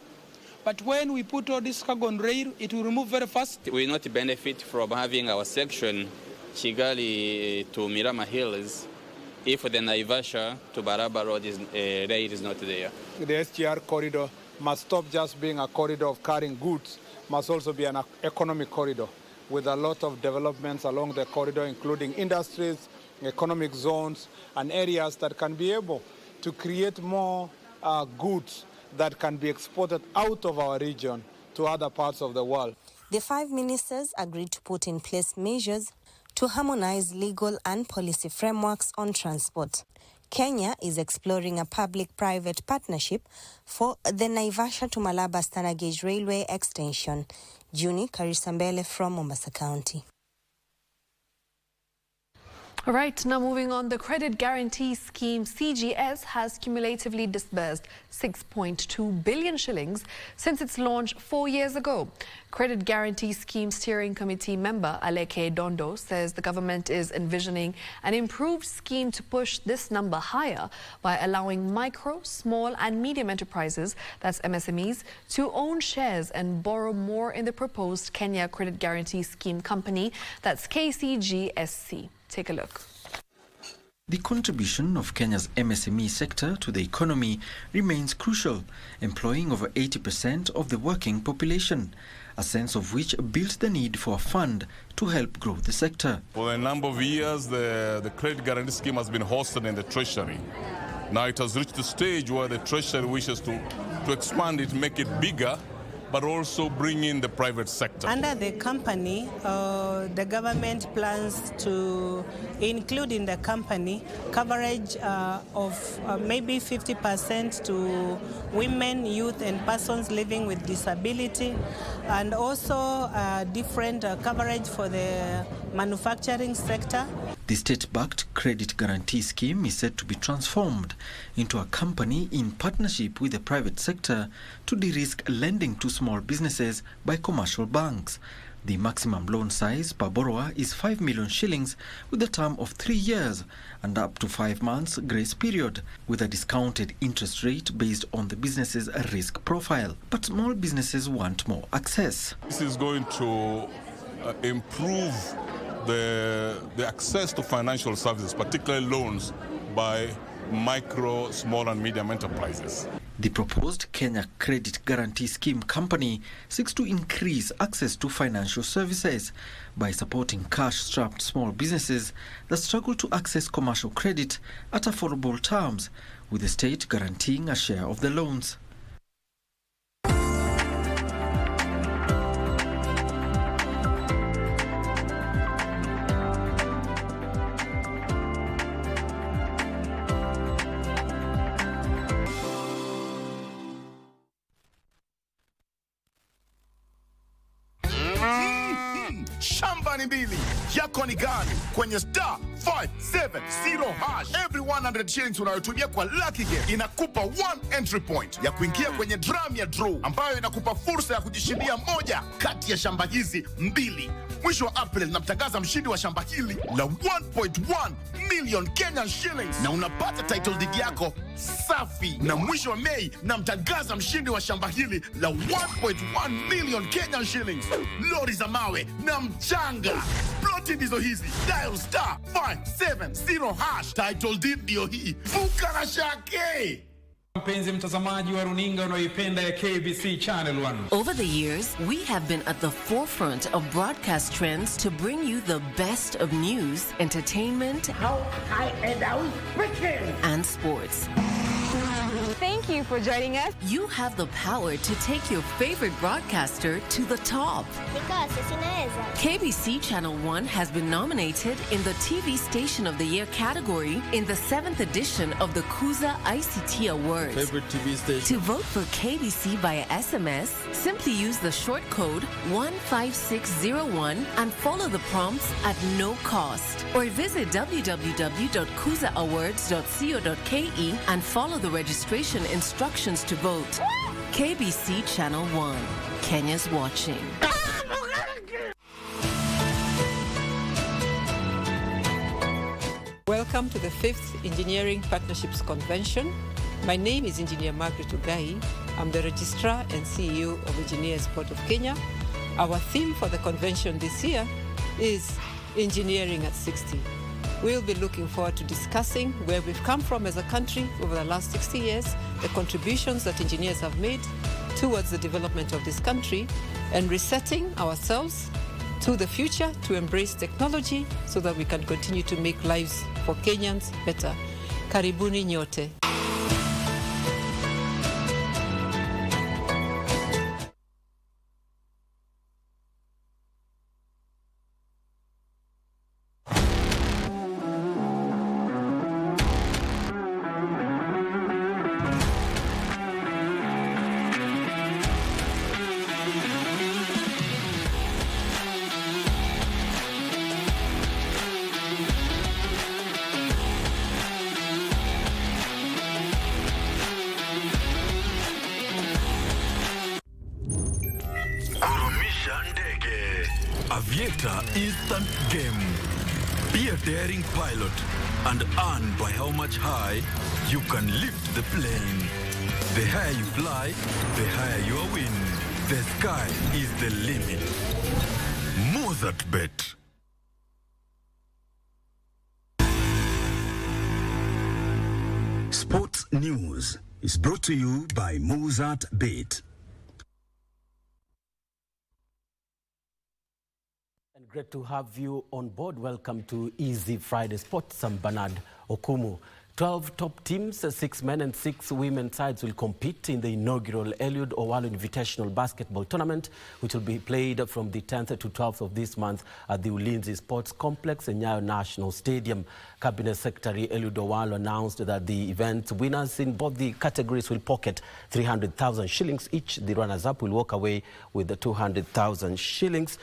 Speaker 20: But when we put all this cargo on rail, it will remove very fast.
Speaker 22: We will not benefit from having our section
Speaker 10: Chigali to Mirama Hills if the Naivasha to Baraba Road rail is not there.
Speaker 13: The SGR corridor must stop just being a corridor of carrying goods, must also be an economic corridor with a lot of developments along the corridor, including industries, economic zones, and areas that can be able to create more goods that can be exported out of our region to other parts of the world.
Speaker 9: The 5 ministers agreed to put in place measures to harmonize legal and policy frameworks on transport. Kenya is exploring a public-private partnership for the Naivasha to Malaba standard gauge railway extension. Juni Karisambele from Mombasa County.
Speaker 1: All right, now moving on, the Credit Guarantee Scheme CGS has cumulatively disbursed 6.2 billion shillings since its launch 4 years ago. Credit Guarantee Scheme Steering Committee member Aleke Dondo says the government is envisioning an improved scheme to push this number higher by allowing micro, small and medium enterprises, that's MSMEs, to own shares and borrow more in the proposed Kenya Credit Guarantee Scheme company, that's KCGSC. Take a look.
Speaker 11: The contribution of Kenya's MSME sector to the economy remains crucial, employing over 80% of the working population, a sense of which built the need for a fund to help grow the sector.
Speaker 14: For a number of years, the credit guarantee scheme has been hosted in the Treasury. Now it has reached the stage where the Treasury wishes to expand it, make it bigger, but also bring in the private sector.
Speaker 28: Under the company, the government plans to include in the company coverage of maybe 50% to women, youth and persons living with disability, and also different coverage for the manufacturing sector.
Speaker 11: The state-backed credit guarantee scheme is said to be transformed into a company in partnership with the private sector to de-risk lending to small businesses by commercial banks. The maximum loan size per borrower is 5 million shillings with a term of 3 years and up to 5 months grace period with a discounted interest rate based on the business's risk profile. But small businesses want more access.
Speaker 14: This is going to improve the access to financial services, particularly loans by micro, small and medium enterprises.
Speaker 11: The proposed Kenya Credit Guarantee Scheme company seeks to increase access to financial services by supporting cash-strapped small businesses that struggle to access commercial credit at affordable terms, with the state guaranteeing a share of the loans.
Speaker 22: Shambani mbili yako ni gani? Kwenye star 570 hash, every 100 shillings unayotumia kwa lucky game inakupa 1 entry point ya kuingia kwenye drum ya draw ambayo inakupa fursa ya kujishindia moja kati ya shamba hizi mbili. Mwisho wa April namtangaza mshindi wa shamba hili la 1.1 million Kenyan shillings na unapata title deed yako safi. Na mwisho wa Mei namtangaza mshindi wa shamba hili la 1.1 million Kenyan shillings, lori za mawe na mchanga. Ploti ndizo hizi, dial star 570 hash, title deed ndio hii. Vuka na shake.
Speaker 23: Mpenzi mtazamaji wa runinga unayoipenda ya KBC Channel 1.
Speaker 24: Over the years, we have been at the forefront of broadcast trends to bring you the best of news, entertainment, and sports.
Speaker 25: Thank you for joining us.
Speaker 24: You have the power to take your favorite broadcaster to the top. KBC Channel 1 has been nominated in the TV Station of the Year category in the 7th edition of the Kuza ICT Awards.
Speaker 23: Favorite TV station.
Speaker 24: To vote for KBC via SMS, simply use the short code 15601 and follow the prompts at no cost. Or visit www.kuzaawards.co.ke and follow the registration instructions to vote. KBC Channel 1. Kenya's watching.
Speaker 26: Welcome to the 5th Engineering Partnerships Convention. My name is Engineer Margaret Ugai. I'm the Registrar and CEO of Engineers Board of Kenya. Our theme for the convention this year is engineering at 60. We'll be looking forward to discussing where we've come from as a country over the last 60 years, the contributions that engineers have made towards the development of this country, and resetting ourselves to the future to embrace technology so that we can continue to make lives for Kenyans better. Karibuni nyote.
Speaker 2: Instant game. Be a daring pilot and earn by how much high you can lift the plane. The higher you fly, the higher your win. The sky is the limit. Mozart Bet.
Speaker 4: Sports News is brought to you by Mozart Bet.
Speaker 5: Great to have you on board. Welcome to Easy Friday Sports. I'm Bernard Okumu. 12 top teams, 6 men and 6 women sides will compete in the inaugural Eliud Owalo Invitational Basketball Tournament, which will be played from the 10th to 12th of this month at the Ulinzi Sports Complex in Nyayo National Stadium. Cabinet Secretary Eliud Owalo announced that the event winners in both the categories will pocket 300,000 shillings each. The runners-up will walk away with the 200,000 shillings.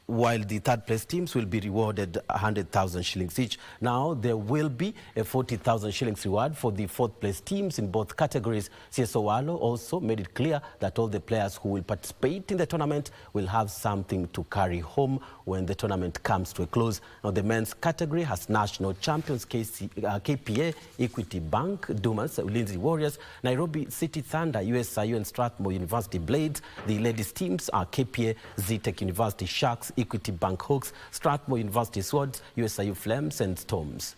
Speaker 5: While the third-place teams will be rewarded 100,000 shillings each. Now, there will be a 40,000 shillings reward for the fourth-place teams in both categories. CS Owalo also made it clear that all the players who will participate in the tournament will have something to carry home when the tournament comes to a close. Now, the men's category has national champions KPA, Equity Bank, Dumas, Ulinzi Warriors, Nairobi City Thunder, USIU and Strathmore University Blades. The ladies' teams are KPA, Zetech University Sharks, Equity Bank Hawks, Strathmore University Swords, USIU Flames and Storms.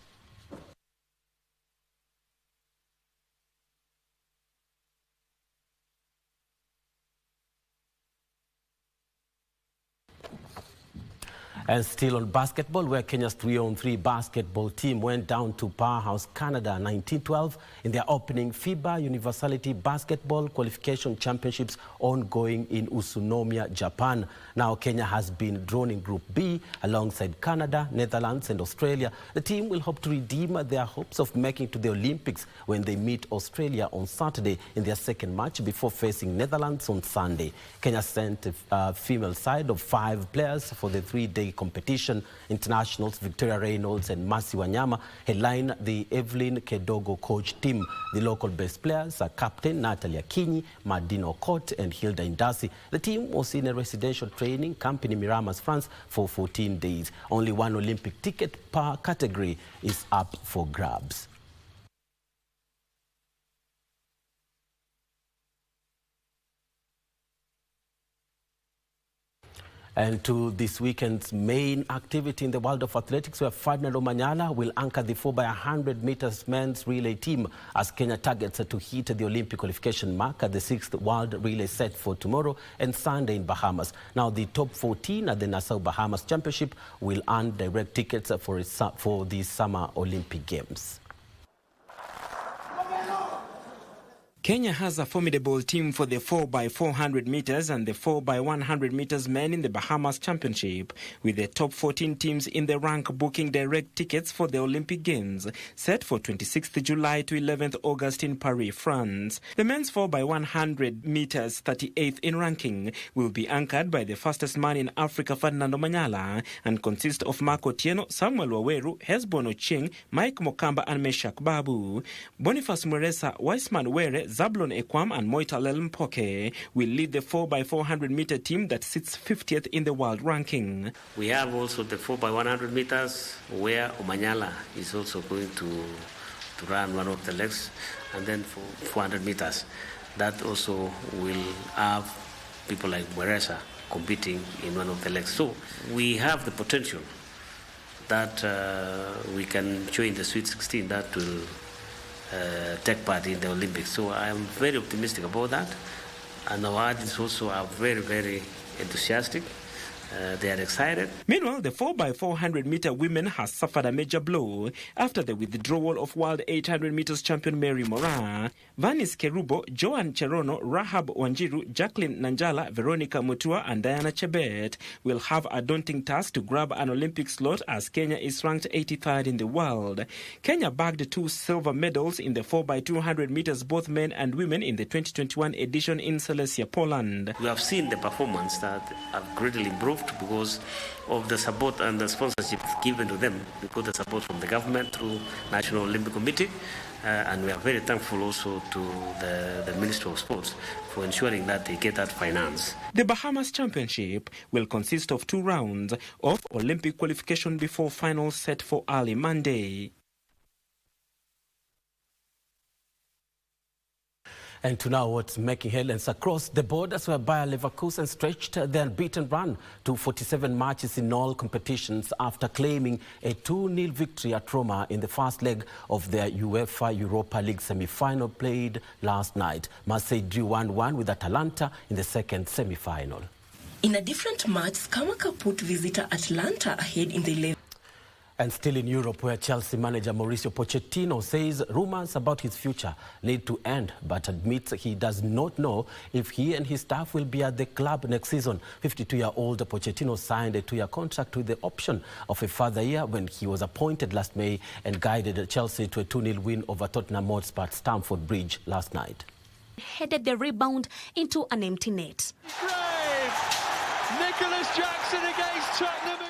Speaker 5: And still on basketball, where Kenya's 3-on-3 basketball team went down to Powerhouse Canada 1912 in their opening FIBA Universality Basketball Qualification Championships ongoing in Utsunomiya, Japan. Now Kenya has been drawn in Group B alongside Canada, Netherlands and Australia. The team will hope to redeem their hopes of making it to the Olympics when they meet Australia on Saturday in their second match before facing Netherlands on Sunday. Kenya sent a female side of 5 players for the 3-day competition. Internationals Victoria Reynolds and Mercy Wanyama headline the Evelyn Kedogo coach team. The local-based players are Captain Natalia Kinyi, Madino Cote and Hilda Indasi. The team was in a residential training camp in Miramas, France for 14 days. Only one Olympic ticket per category is up for grabs. And to this weekend's main activity in the world of athletics, where Ferdinand Omanyala will anchor the 4x100 meters men's relay team as Kenya targets to hit the Olympic qualification mark at the 6th World Relay set for tomorrow and Sunday in Bahamas. Now, the top 14 at the Nassau Bahamas Championship will earn direct tickets for the Summer Olympic Games.
Speaker 15: Kenya has a formidable team for the 4x400 meters and the 4x100 meters men in the Bahamas Championship, with the top 14 teams in the rank booking direct tickets for the Olympic Games, set for 26th July to 11th August in Paris, France. The men's 4x100 meters, 38th in ranking, will be anchored by the fastest man in Africa, Ferdinand Omanyala, and consist of Marco Tieno, Samuel Waweru, Hesbon Ochieng, Mike Mokamba and Meshak Babu. Boniface Muresa, Weissman Were, Zablon Ekwam and Moitalel Mpoke will lead the 4x400 meter team that sits 50th in the world ranking.
Speaker 16: We have also the 4x100 meters where Omanyala is also going to run one of the legs, and then for 400 meters that also will have people like Mweresa competing in one of the legs. So we have the potential that we can join the Sweet 16 that will take part in the Olympics. So I am very optimistic about that. And our athletes also are very, very enthusiastic. They are excited.
Speaker 15: Meanwhile, the 4x400-meter women has suffered a major blow after the withdrawal of world 800 meters champion Mary Moraa. Vanis Kerubo, Joan Cherono, Rahab Wanjiru, Jacqueline Nanjala, Veronica Mutua and Diana Chebet will have a daunting task to grab an Olympic slot as Kenya is ranked 83rd in the world. Kenya bagged 2 silver medals in the 4x200 meters, both men and women, in the 2021 edition in Silesia, Poland.
Speaker 16: We have seen the performance that have greatly improved because of the support and the sponsorship given to them. We got the support from the government through National Olympic Committee, and we are very thankful also to the Ministry of Sports for ensuring that they get that finance.
Speaker 15: The Bahamas Championship will consist of 2 rounds of Olympic qualification before finals set for early Monday.
Speaker 5: And to now what's making headlines across the borders, where Bayer Leverkusen stretched their unbeaten run to 47 matches in all competitions after claiming a 2-0 victory at Roma in the first leg of their UEFA Europa League semi-final played last night. Marseille drew 1-1 with Atalanta in the second semi-final.
Speaker 3: In a different match, Skamaka put visitor Atlanta ahead in the 11th.
Speaker 5: And still in Europe, where Chelsea manager Mauricio Pochettino says rumors about his future need to end, but admits he does not know if he and his staff will be at the club next season. 52-year-old Pochettino signed a 2-year contract with the option of a further year when he was appointed last May and guided Chelsea to a 2-0 win over Tottenham Hotspur at Stamford Bridge last night.
Speaker 6: Headed the rebound into an empty net.
Speaker 12: Brave! Nicholas Jackson against Tottenham.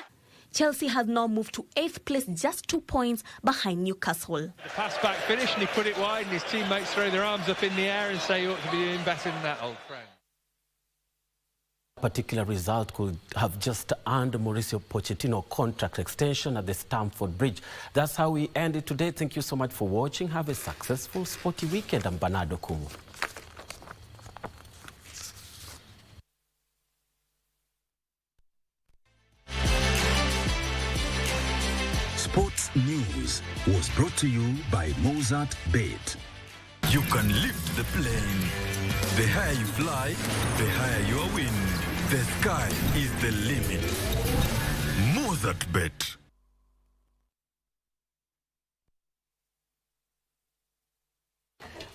Speaker 6: Chelsea has now moved to 8th place, just 2 points behind Newcastle.
Speaker 12: The pass back finish and he put it wide and his teammates throw their arms up in the air and say you ought to be doing better than that, old friend.
Speaker 5: A particular result could have just earned Mauricio Pochettino contract extension at the Stamford Bridge. That's how we end it today. Thank you so much for watching. Have a successful sporty weekend. I'm Bernard Okumu.
Speaker 4: Sports News was brought to you by Mozart Bet.
Speaker 2: You can lift the plane. The higher you fly, the higher your win. The sky is the limit. Mozart Bet.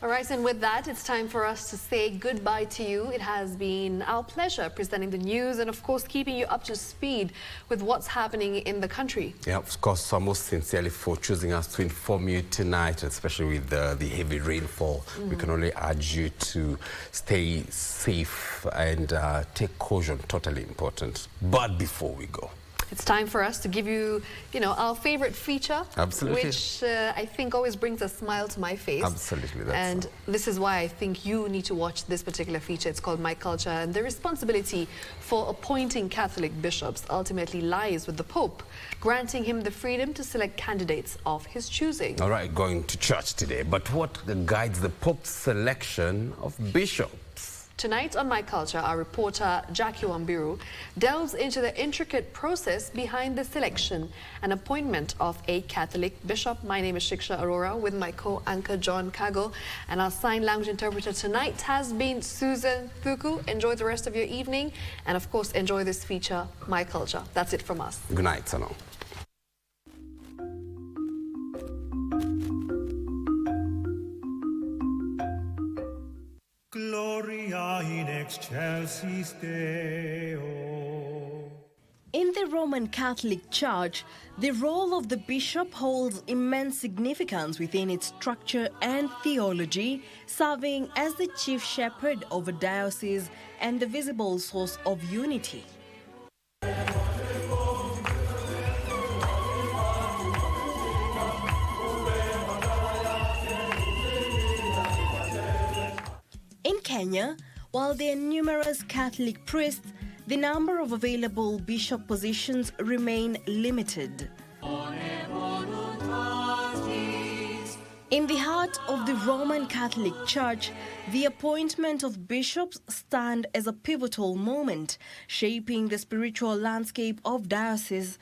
Speaker 1: All right, and with that, it's time for us to say goodbye to you. It has been our pleasure presenting the news and, of course, keeping you up to speed with what's happening in the country.
Speaker 17: Yeah, of course, most sincerely for choosing us to inform you tonight, especially with the heavy rainfall. We can only urge you to stay safe and take caution, totally important. But before we go,
Speaker 1: it's time for us to give you, our favorite feature.
Speaker 17: Absolutely.
Speaker 1: Which I think always brings a smile to my face.
Speaker 17: Absolutely.
Speaker 1: And this is why I think you need to watch this particular feature. It's called My Culture. And the responsibility for appointing Catholic bishops ultimately lies with the Pope, granting him the freedom to select candidates of his choosing.
Speaker 17: All right, going to church today. But what guides the Pope's selection of bishops?
Speaker 1: Tonight on My Culture, our reporter Jackie Wambiru delves into the intricate process behind the selection and appointment of a Catholic bishop. My name is Shiksha Arora with my co-anchor John Kago, and our sign language interpreter tonight has been Susan Thuku. Enjoy the rest of your evening, and of course enjoy this feature, My Culture. That's it from us.
Speaker 17: Good night, Sano.
Speaker 18: Gloria in excelsis Deo.
Speaker 3: In the Roman Catholic Church, the role of the bishop holds immense significance within its structure and theology, serving as the chief shepherd of a diocese and the visible source of unity. In Kenya, while there are numerous Catholic priests, the number of available bishop positions remain limited. In the heart of the Roman Catholic Church, the appointment of bishops stand as a pivotal moment, shaping the spiritual landscape of dioceses.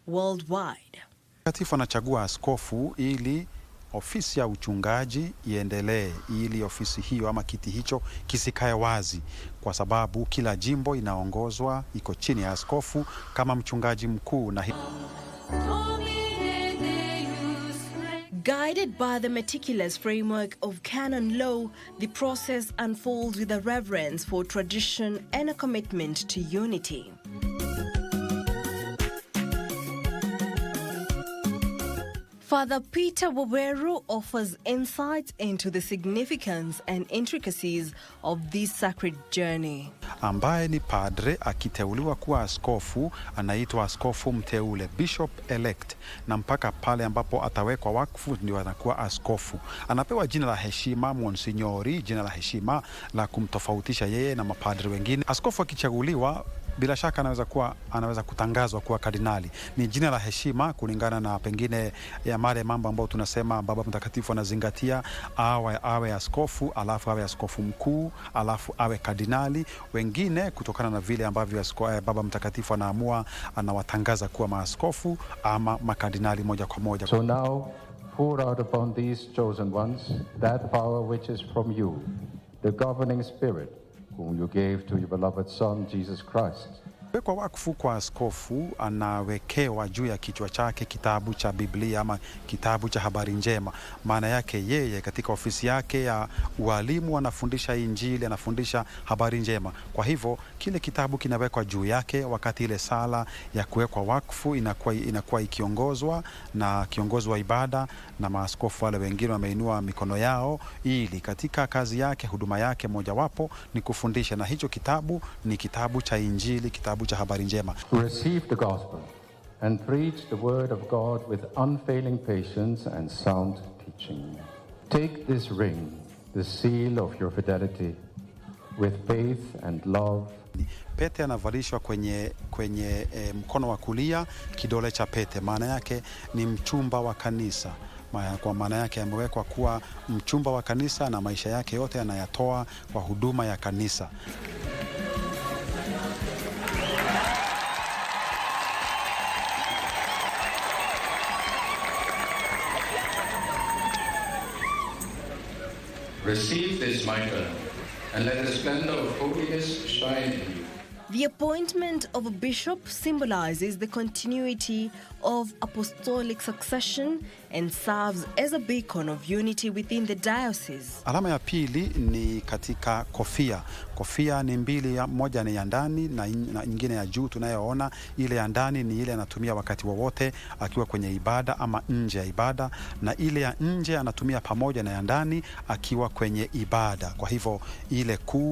Speaker 3: worldwide.
Speaker 7: Mtakatifu anachagua askofu ili ofisi ya uchungaji iendelee, ili ofisi hiyo ama kiti hicho kisikae wazi, kwa sababu kila jimbo inaongozwa iko chini ya askofu kama mchungaji mkuu. Na
Speaker 3: guided by the meticulous framework of canon law, the process unfolds with a reverence for tradition and a commitment to unity. Father Peter Waweru offers insights into the significance and intricacies of this sacred journey.
Speaker 7: Ambaye ni padre akiteuliwa kuwa askofu anaitwa askofu mteule, bishop elect, na mpaka pale ambapo atawekwa wakfu ndio anakuwa askofu. Anapewa jina la heshima monsinyori, jina la heshima la kumtofautisha yeye na mapadre wengine. Askofu akichaguliwa bila shaka anaweza kutangazwa kuwa kardinali. Ni jina la heshima kulingana na pengine ya male mambo ambayo tunasema Baba Mtakatifu anazingatia, awe askofu, alafu awe askofu mkuu, alafu awe kardinali. Wengine kutokana na vile ambavyo Baba Mtakatifu anaamua, anawatangaza kuwa maaskofu ama makardinali moja kwa moja.
Speaker 8: So now pour out upon these chosen ones that power which is from you, the governing spirit, whom you gave to your beloved Son, Jesus Christ.
Speaker 7: Kwa wakfu kwa askofu anawekewa juu ya kichwa chake kitabu cha Biblia ama kitabu cha habari njema. Maana yake yeye katika ofisi yake ya ualimu anafundisha Injili, anafundisha habari njema. Kwa hivyo kile kitabu kinawekwa juu yake wakati ile sala ya kuwekwa wakfu inakuwa ikiongozwa na kiongozi wa ibada, na maaskofu wale wengine wameinua mikono yao, ili katika kazi yake, huduma yake mojawapo ni kufundisha, na hicho kitabu ni kitabu cha Injili, kitabu cha habari njema.
Speaker 8: Receive the gospel and preach the word of God with unfailing patience and sound teaching. Take this ring, the seal of your fidelity, with faith and love.
Speaker 7: Pete anavalishwa kwenye mkono wa kulia, kidole cha pete. Maana yake ni mchumba wa kanisa. Kwa maana yake amewekwa kuwa mchumba wa kanisa, na maisha yake yote anayatoa kwa huduma ya kanisa.
Speaker 8: Receive this mitre, and let the splendor of holiness shine in you.
Speaker 3: The appointment of a bishop symbolizes the continuity of apostolic succession and serves as a beacon of unity within the diocese.
Speaker 7: Alama ya pili ni katika kofia. Kofia ni mbili, moja ni ya ndani na nyingine ya juu tunayoona. Ile ya ndani ni ile anatumia wakati wowote akiwa kwenye ibada ama nje ya ibada, na ile ya nje anatumia pamoja na ya ndani akiwa kwenye ibada. Kwa hivyo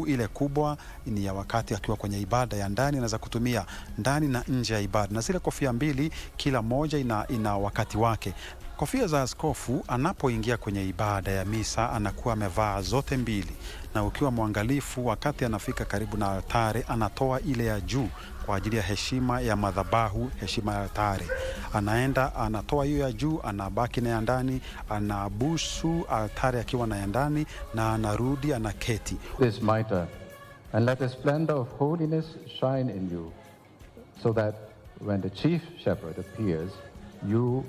Speaker 7: ile kubwa ni ya wakati akiwa kwenye ibada, ya ndani anaweza kutumia ndani na nje ya ibada. Na zile kofia mbili kila moja ina wakati wake. Kofia za askofu anapoingia kwenye ibada ya misa anakuwa amevaa zote mbili, na ukiwa mwangalifu wakati anafika karibu na altare anatoa ile ya juu kwa ajili ya heshima ya madhabahu, heshima ya altare. Anaenda anatoa hiyo ya juu, anabaki na ya ndani, anabusu altare akiwa na ya ndani, na anarudi anaketi.
Speaker 8: This mitre, and let the splendor of holiness shine in you, so that when the chief shepherd appears, you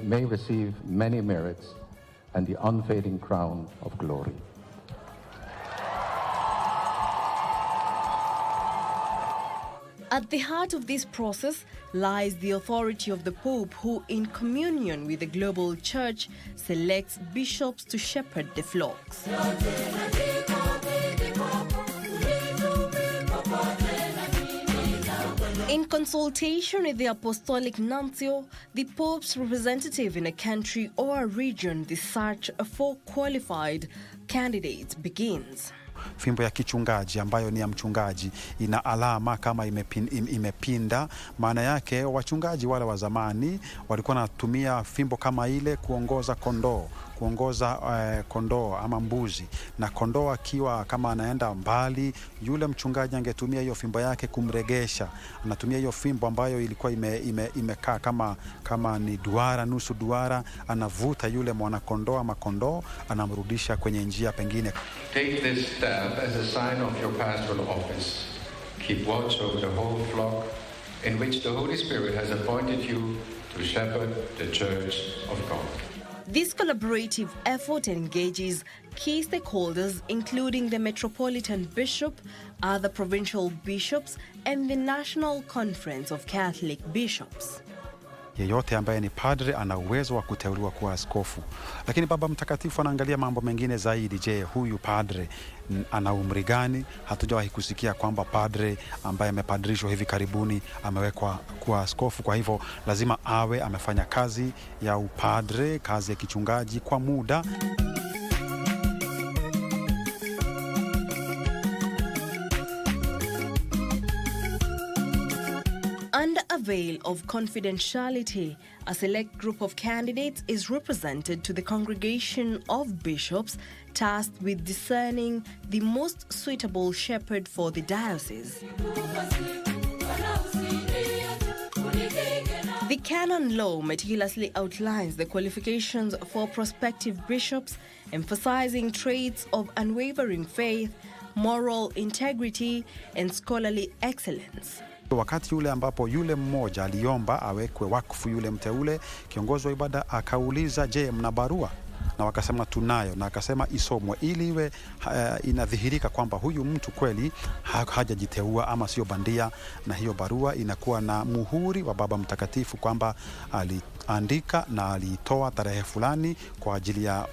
Speaker 8: may receive many merits and the unfading crown of glory.
Speaker 3: At the heart of this process lies the authority of the Pope, who, in communion with the global church, selects bishops to shepherd the flocks. In consultation with the Apostolic Nuncio, the Pope's representative in a country or a region, the search for qualified candidates begins.
Speaker 7: Fimbo ya kichungaji ambayo ni ya mchungaji ina alama kama imepinda. Maana yake wachungaji wale wa zamani walikuwa wanatumia fimbo kama ile kuongoza kondoo ama mbuzi, na kondoo akiwa kama anaenda mbali, yule mchungaji angetumia hiyo fimbo yake kumregesha. Anatumia hiyo fimbo ambayo ilikuwa imekaa kama ni duara, nusu duara, anavuta yule mwana kondoo ama kondoo, anamrudisha kwenye njia pengine.
Speaker 8: Take this staff as a sign of your pastoral office. Keep watch over the whole flock in which the Holy Spirit has appointed you to shepherd the Church of God.
Speaker 3: This collaborative effort engages key stakeholders, including the Metropolitan Bishop, other provincial bishops, and the National Conference of Catholic Bishops.
Speaker 7: Yeyote ambaye ni padre ana uwezo wa kuteuliwa kuwa askofu. Lakini Baba Mtakatifu anaangalia mambo mengine zaidi. Je, huyu padre ana umri gani? Hatujawahi kusikia kwamba padre ambaye amepadrishwa hivi karibuni amewekwa kuwa askofu. Kwa hivyo lazima awe amefanya kazi ya upadre, kazi ya kichungaji kwa muda.
Speaker 3: Under a veil of confidentiality, a select group of candidates is represented to the congregation of bishops tasked with discerning the most suitable shepherd for the diocese. The canon law meticulously outlines the qualifications for prospective bishops, emphasizing traits of unwavering faith, moral integrity, and scholarly excellence.
Speaker 7: Wakati yule ambapo yule mmoja aliomba awekwe wakfu yule mteule, kiongozi wa ibada akauliza, je, mna barua? Na wakasema tunayo, na akasema isomwe ili iwe inadhihirika kwamba huyu mtu kweli hajajiteua ama sio bandia, na hiyo barua inakuwa na muhuri wa Baba Mtakatifu kwamba aliandika na alitoa tarehe fulani kwa ajili ya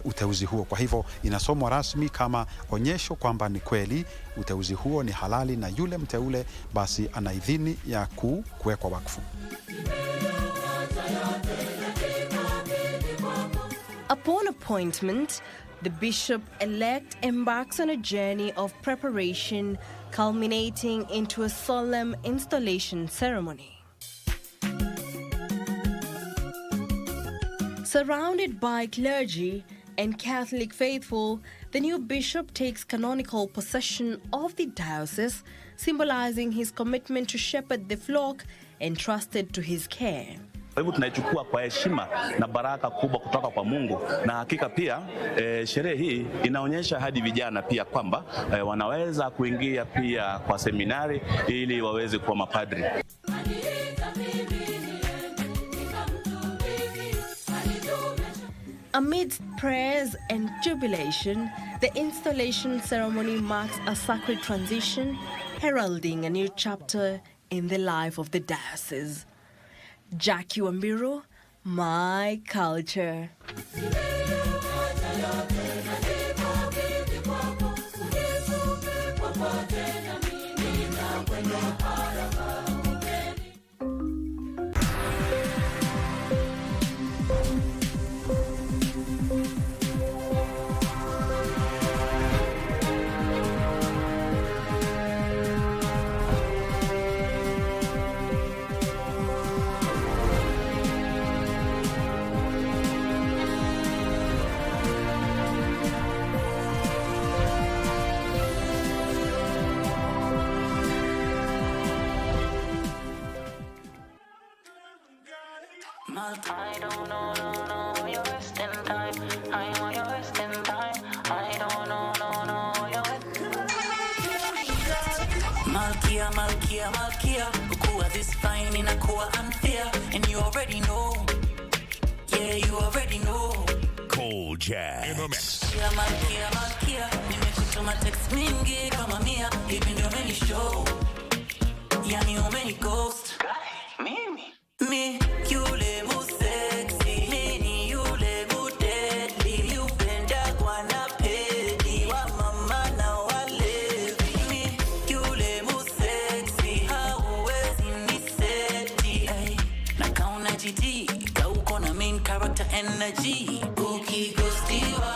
Speaker 7: uteuzi huo. Kwa hivyo inasomwa rasmi kama onyesho kwamba ni kweli uteuzi huo ni halali na yule mteule basi ana idhini ya kuwekwa wakfu.
Speaker 3: Upon appointment, the bishop-elect embarks on a journey of preparation, culminating into a solemn installation ceremony. Surrounded by clergy and Catholic faithful, the new bishop takes canonical possession of the diocese, symbolizing his commitment to shepherd the flock entrusted to his care.
Speaker 9: Kwa hivyo tunaichukua kwa heshima na baraka kubwa kutoka kwa Mungu, na hakika pia sherehe hii inaonyesha hadi vijana pia kwamba wanaweza kuingia pia kwa seminari ili waweze kuwa mapadri.
Speaker 3: Amidst prayers and jubilation, the installation ceremony marks a sacred transition, heralding a new chapter in the life of the diocese. Jackie Wambiro, My Culture.
Speaker 10: I don't know, you're wasting time. I know you're wasting time. I don't know, you're Malkia. Kukua this fine inakuwa unfair. And you already know. Yeah, you already know.
Speaker 13: Cold Jazz. In the mix.
Speaker 10: Malkia. Nimekutuma text mingi kama mia. Hivi ndio many show. Yani umeni ghost. Mimi. Me, yule mu sexy. Mini yule mu deadly. You benda kwa na pedi. Wa mama na walevi. Me, yule mu sexy. Hauwezi ni seti. Na kauna GT. Kauko na main character energy. Uki ghostiwa.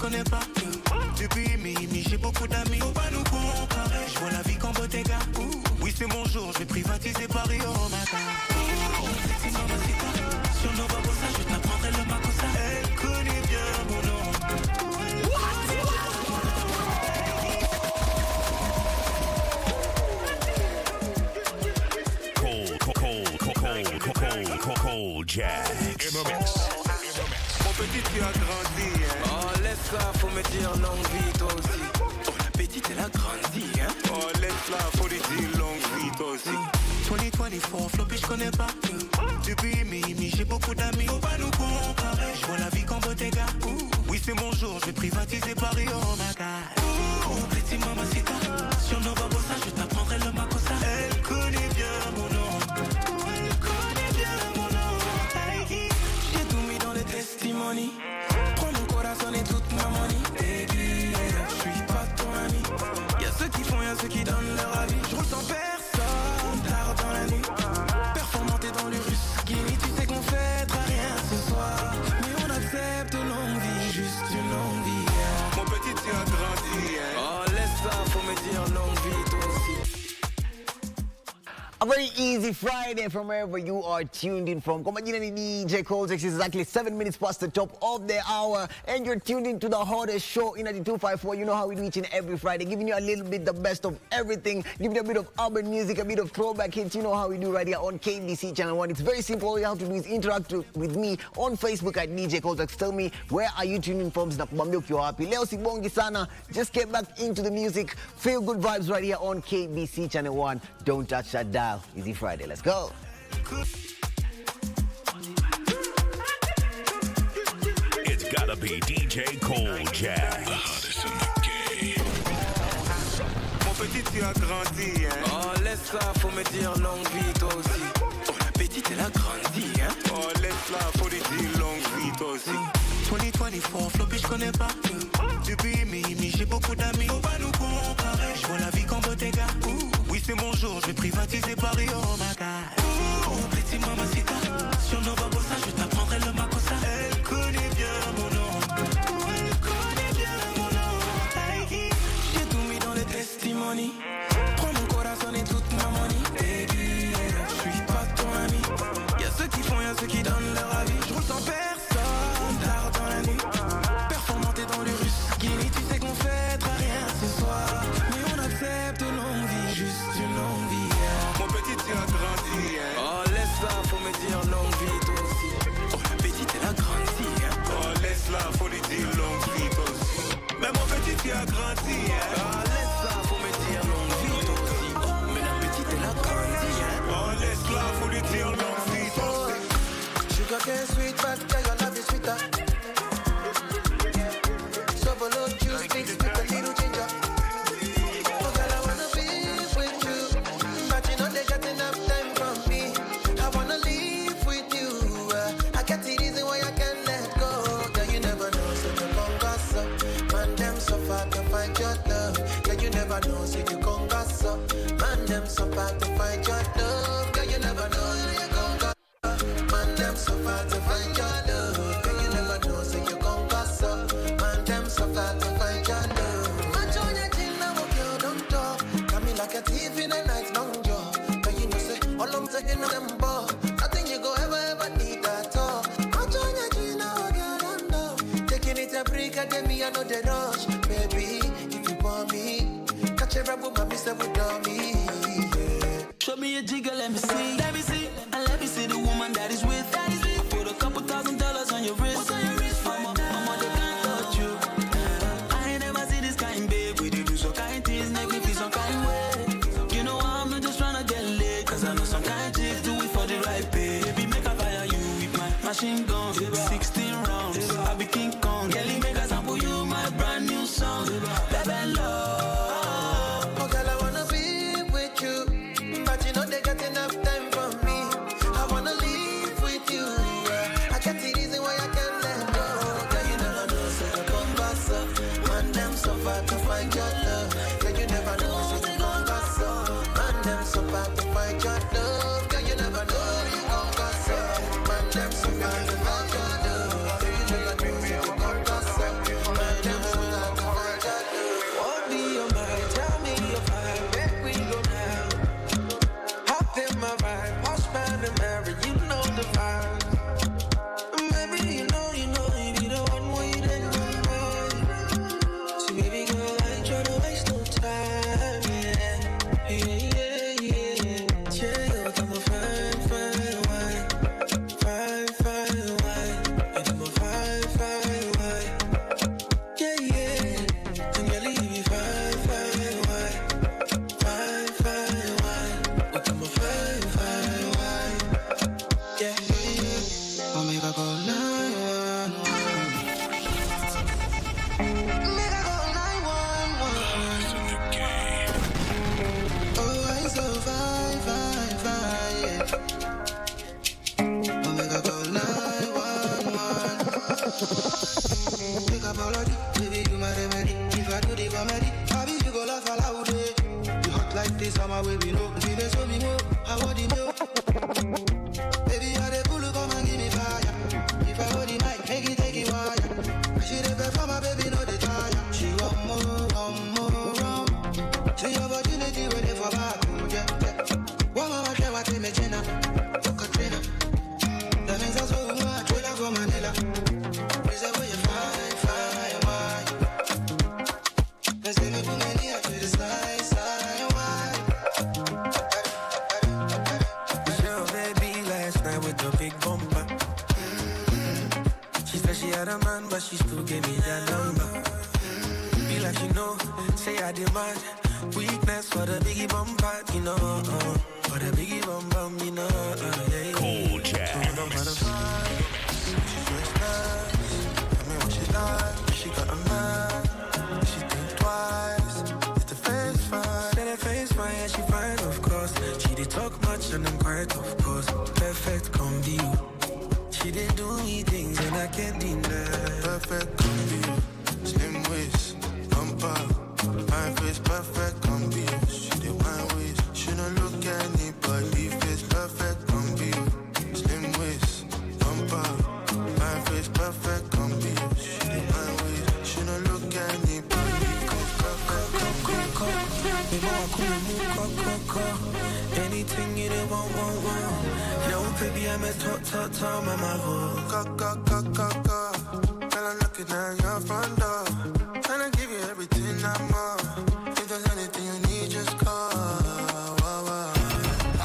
Speaker 10: je connais pas. Depuis Mimi, j'ai beaucoup d'amis. Faut pas nous comparer. Je vois la vie qu'en Bottega. Oui, c'est mon jour, je vais privatiser Paris. Oh my God. Sexy mamacita. Sur nos babosas, je t'apprendrai le macosa. Elle connaît bien mon nom.
Speaker 13: Cold Jack in the mix.
Speaker 10: Mon petit, tu as grandi, hein.
Speaker 11: Oh, laisse ça, faut me dire longue vie, toi aussi. Oh, la petite, elle a grandi, hein.
Speaker 10: Oh, laisse-la, faut lui dire longue vie, toi aussi. 2024, floppy, je connais pas. Depuis Mimi, j'ai beaucoup d'amis. Faut pas nous comparer. Je vois la vie qu'en Bottega. Oui, c'est mon jour, je vais privatiser Paris. Oh my God. Oh, petit mamacita. Sur nos babosas, je t'apprendrai le macosa. Elle connaît bien mon nom. Elle connaît bien mon nom.
Speaker 11: J'ai tout mis dans les testimonies. Prends mon corazon et toute ma money. Baby, je suis pas ton ami. Y'a ceux qui font, y'a ceux qui donnent leur avis. Je roule sans personne, tard dans la nuit. Performante dans le russe. Guinée, tu sais qu'on fêtera rien ce soir. Mais on accepte une longue vie, juste une longue vie. Yeah.
Speaker 10: Mon petit, tu as grandi, hein.
Speaker 11: Oh, laisse ça, faut me dire longue vie, toi aussi.
Speaker 14: A very easy Friday from wherever you are tuned in from. Come on, DJ Cold. It's exactly 7 minutes past the top of the hour, and you're tuned in to the hottest show in the 254. You know how we do each and every Friday, giving you a little bit the best of everything, giving you a bit of urban music, a bit of throwback hits. You know how we do right here on KBC Channel 1. It's very simple. All you have to do is interact with me on Facebook at DJ Cold. Tell me, where are you tuning in from? Nakuambia ukiwa happy. Leo sibongi sana. Just get back into the music. Feel good vibes right here on KBC Channel 1. Don't touch that dial. Easy Friday, let's go.
Speaker 13: It's gotta be DJ Cold Jack. The hottest in the game.
Speaker 10: Mon petit, tu as grandi, hein.
Speaker 11: Oh, laisse ça, faut me dire longue vie, toi aussi. Oh, la petite, elle a grandi, hein.
Speaker 10: Oh, laisse-la, faut lui dire longue vie, toi aussi. 2024, floppy, je connais pas. Depuis Mimi, j'ai beaucoup d'amis. Faut pas nous comparer. Je vois la vie qu'en Bottega. Oui, c'est mon jour, je vais privatiser Paris. Oh my God. Oh, petit mamacita. Sur nos babosas, je t'apprendrai le macosa. Elle connaît bien mon nom. Elle connaît bien mon nom.
Speaker 11: J'ai tout mis dans les testimonies. Prends mon corazon et toute ma money. Baby, je suis pas ton ami. Y'a ceux qui font, y'a ceux qui donnent leur avis. Je roule sans personne, tard dans la nuit. Performante dans le russe. Guinée, tu sais qu'on fêtera rien ce soir. Mais on accepte une longue vie, juste une longue vie. Yeah.
Speaker 10: Mon petit, tu as grandi, hein.
Speaker 11: Oh, laisse ça, faut me dire longue vie, toi aussi. Oh, la petite, elle a grandi, hein.
Speaker 10: Oh, laisse-la, faut lui dire longue vie, toi aussi. Mais mon petit, tu as grandi, hein.
Speaker 11: Oh, laisse ça, faut me dire longue vie, toi aussi. Oh, mais la petite, elle a grandi, hein.
Speaker 10: Oh, laisse-la, faut lui dire longue vie, toi aussi.
Speaker 11: Sugar cane sweet, but yeah, your love is sweeter. So below juice mixed with a little ginger. Oh, girl, I wanna be with you, but you know they got enough time from me. I wanna live with you. I get the reason why I can't let go. Girl, you never know, so you gon' gossip. Man, them so far to find your love. Girl, you never know, so you gon' gossip. Man, them so far to find your love. Girl, you never know, so you gon' gossip. Man, them so far to find your love. Girl, you never know, so you gon' gossip. Man, them so far to find your love. Man, join your chin now, girl, don't talk. Got me like a thief in the night, long jaw. But you know, say, all I'm saying is them ball. Nothing you go ever need at all. Man, join your chin now, girl, don't talk. Taking it a break, I me, I know the rush. Baby, if you want me, catch a rebel, mommy, say without me. Yeah.
Speaker 10: Show me a jigger, let me see. Let me see. And let me see the woman that is with. I put a couple $1,000 on your wrist. What's on your wrist right mama, they can't touch you. I ain't never seen this kind, babe. We do some kind things, make me feel some kind way. You know I'm not just trying to get laid. Cause I know some kind chicks do it for the right pay. Baby, make I fire you with my machine gun. 16 rounds, I be King Kong. Kelly, make I sample you my brand new song. Baby, love.
Speaker 11: Oh, girl, I wanna be with you, but you know they got enough time for me. I wanna live with you, yeah. I get the reason why I can't let go. Girl, you never know, so you gon' gossip. Man, them so far to find your love. Girl, you never know, so you gon' gossip. Man, them so far to find your love. Girl, you never know, you gon' gossip. Man, them so far to find your love. Girl, you never know, so you gon' gossip. Man, them my way, we know. See, they show me more, I want the more. Baby, I dey pull, come and give me fire. If I hold the mic, take it wire. She dey perform, my baby, no dey tire. She want more. See your opportunity waiting for back, yeah. One mama share what they me Jenna, Katrina. That means I saw one trailer for Manila. Reserve for your fire, wine. Let's take me from India to the side, wine.
Speaker 19: Your baby last night with the big bumper. She said she had a man, but she still gave me that number. Be like you know, say I demand. Weakness for the biggie bum part, you know. For the biggie bum bum, you know. Yeah.
Speaker 13: Cool Jazz.
Speaker 19: She's dressed nice. Tell me what she like. She got a man. She think twice. Is the face fine? Said her face fine, yeah, she fine, of course. She did talk much and I'm quiet, of course. Perfect combi. She did do me things and I can't deny. Perfect combi. Slim waist, bumper. My face perfect combi. She did my waist. She don't look at anybody. Face perfect combi. Slim waist, bumper. My face perfect combi. She did my waist. She don't look at anybody. Face perfect combi. Anything you do, want. Yo, baby, I'm a top, mama. Girl, I'm looking at your front door. Tryna give you everything I'm on. If there's anything you need, just call.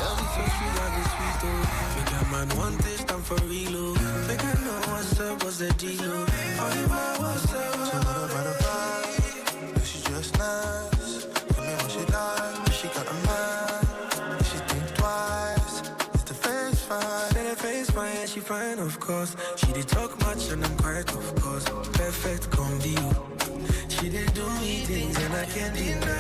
Speaker 19: Love is so sweet, love is sweet, oh. Make a man want this, time for real, oh. Make I know what's up, what's the deal, oh. All you want, what's up, what's up. She's just nice. Tell me what she like. She got a man. She think twice. Is the face fine? Say the face fine, yeah, she fine, of course. She did talk much and I'm quiet, of course. Perfect combi. She did do me things and I can't deny.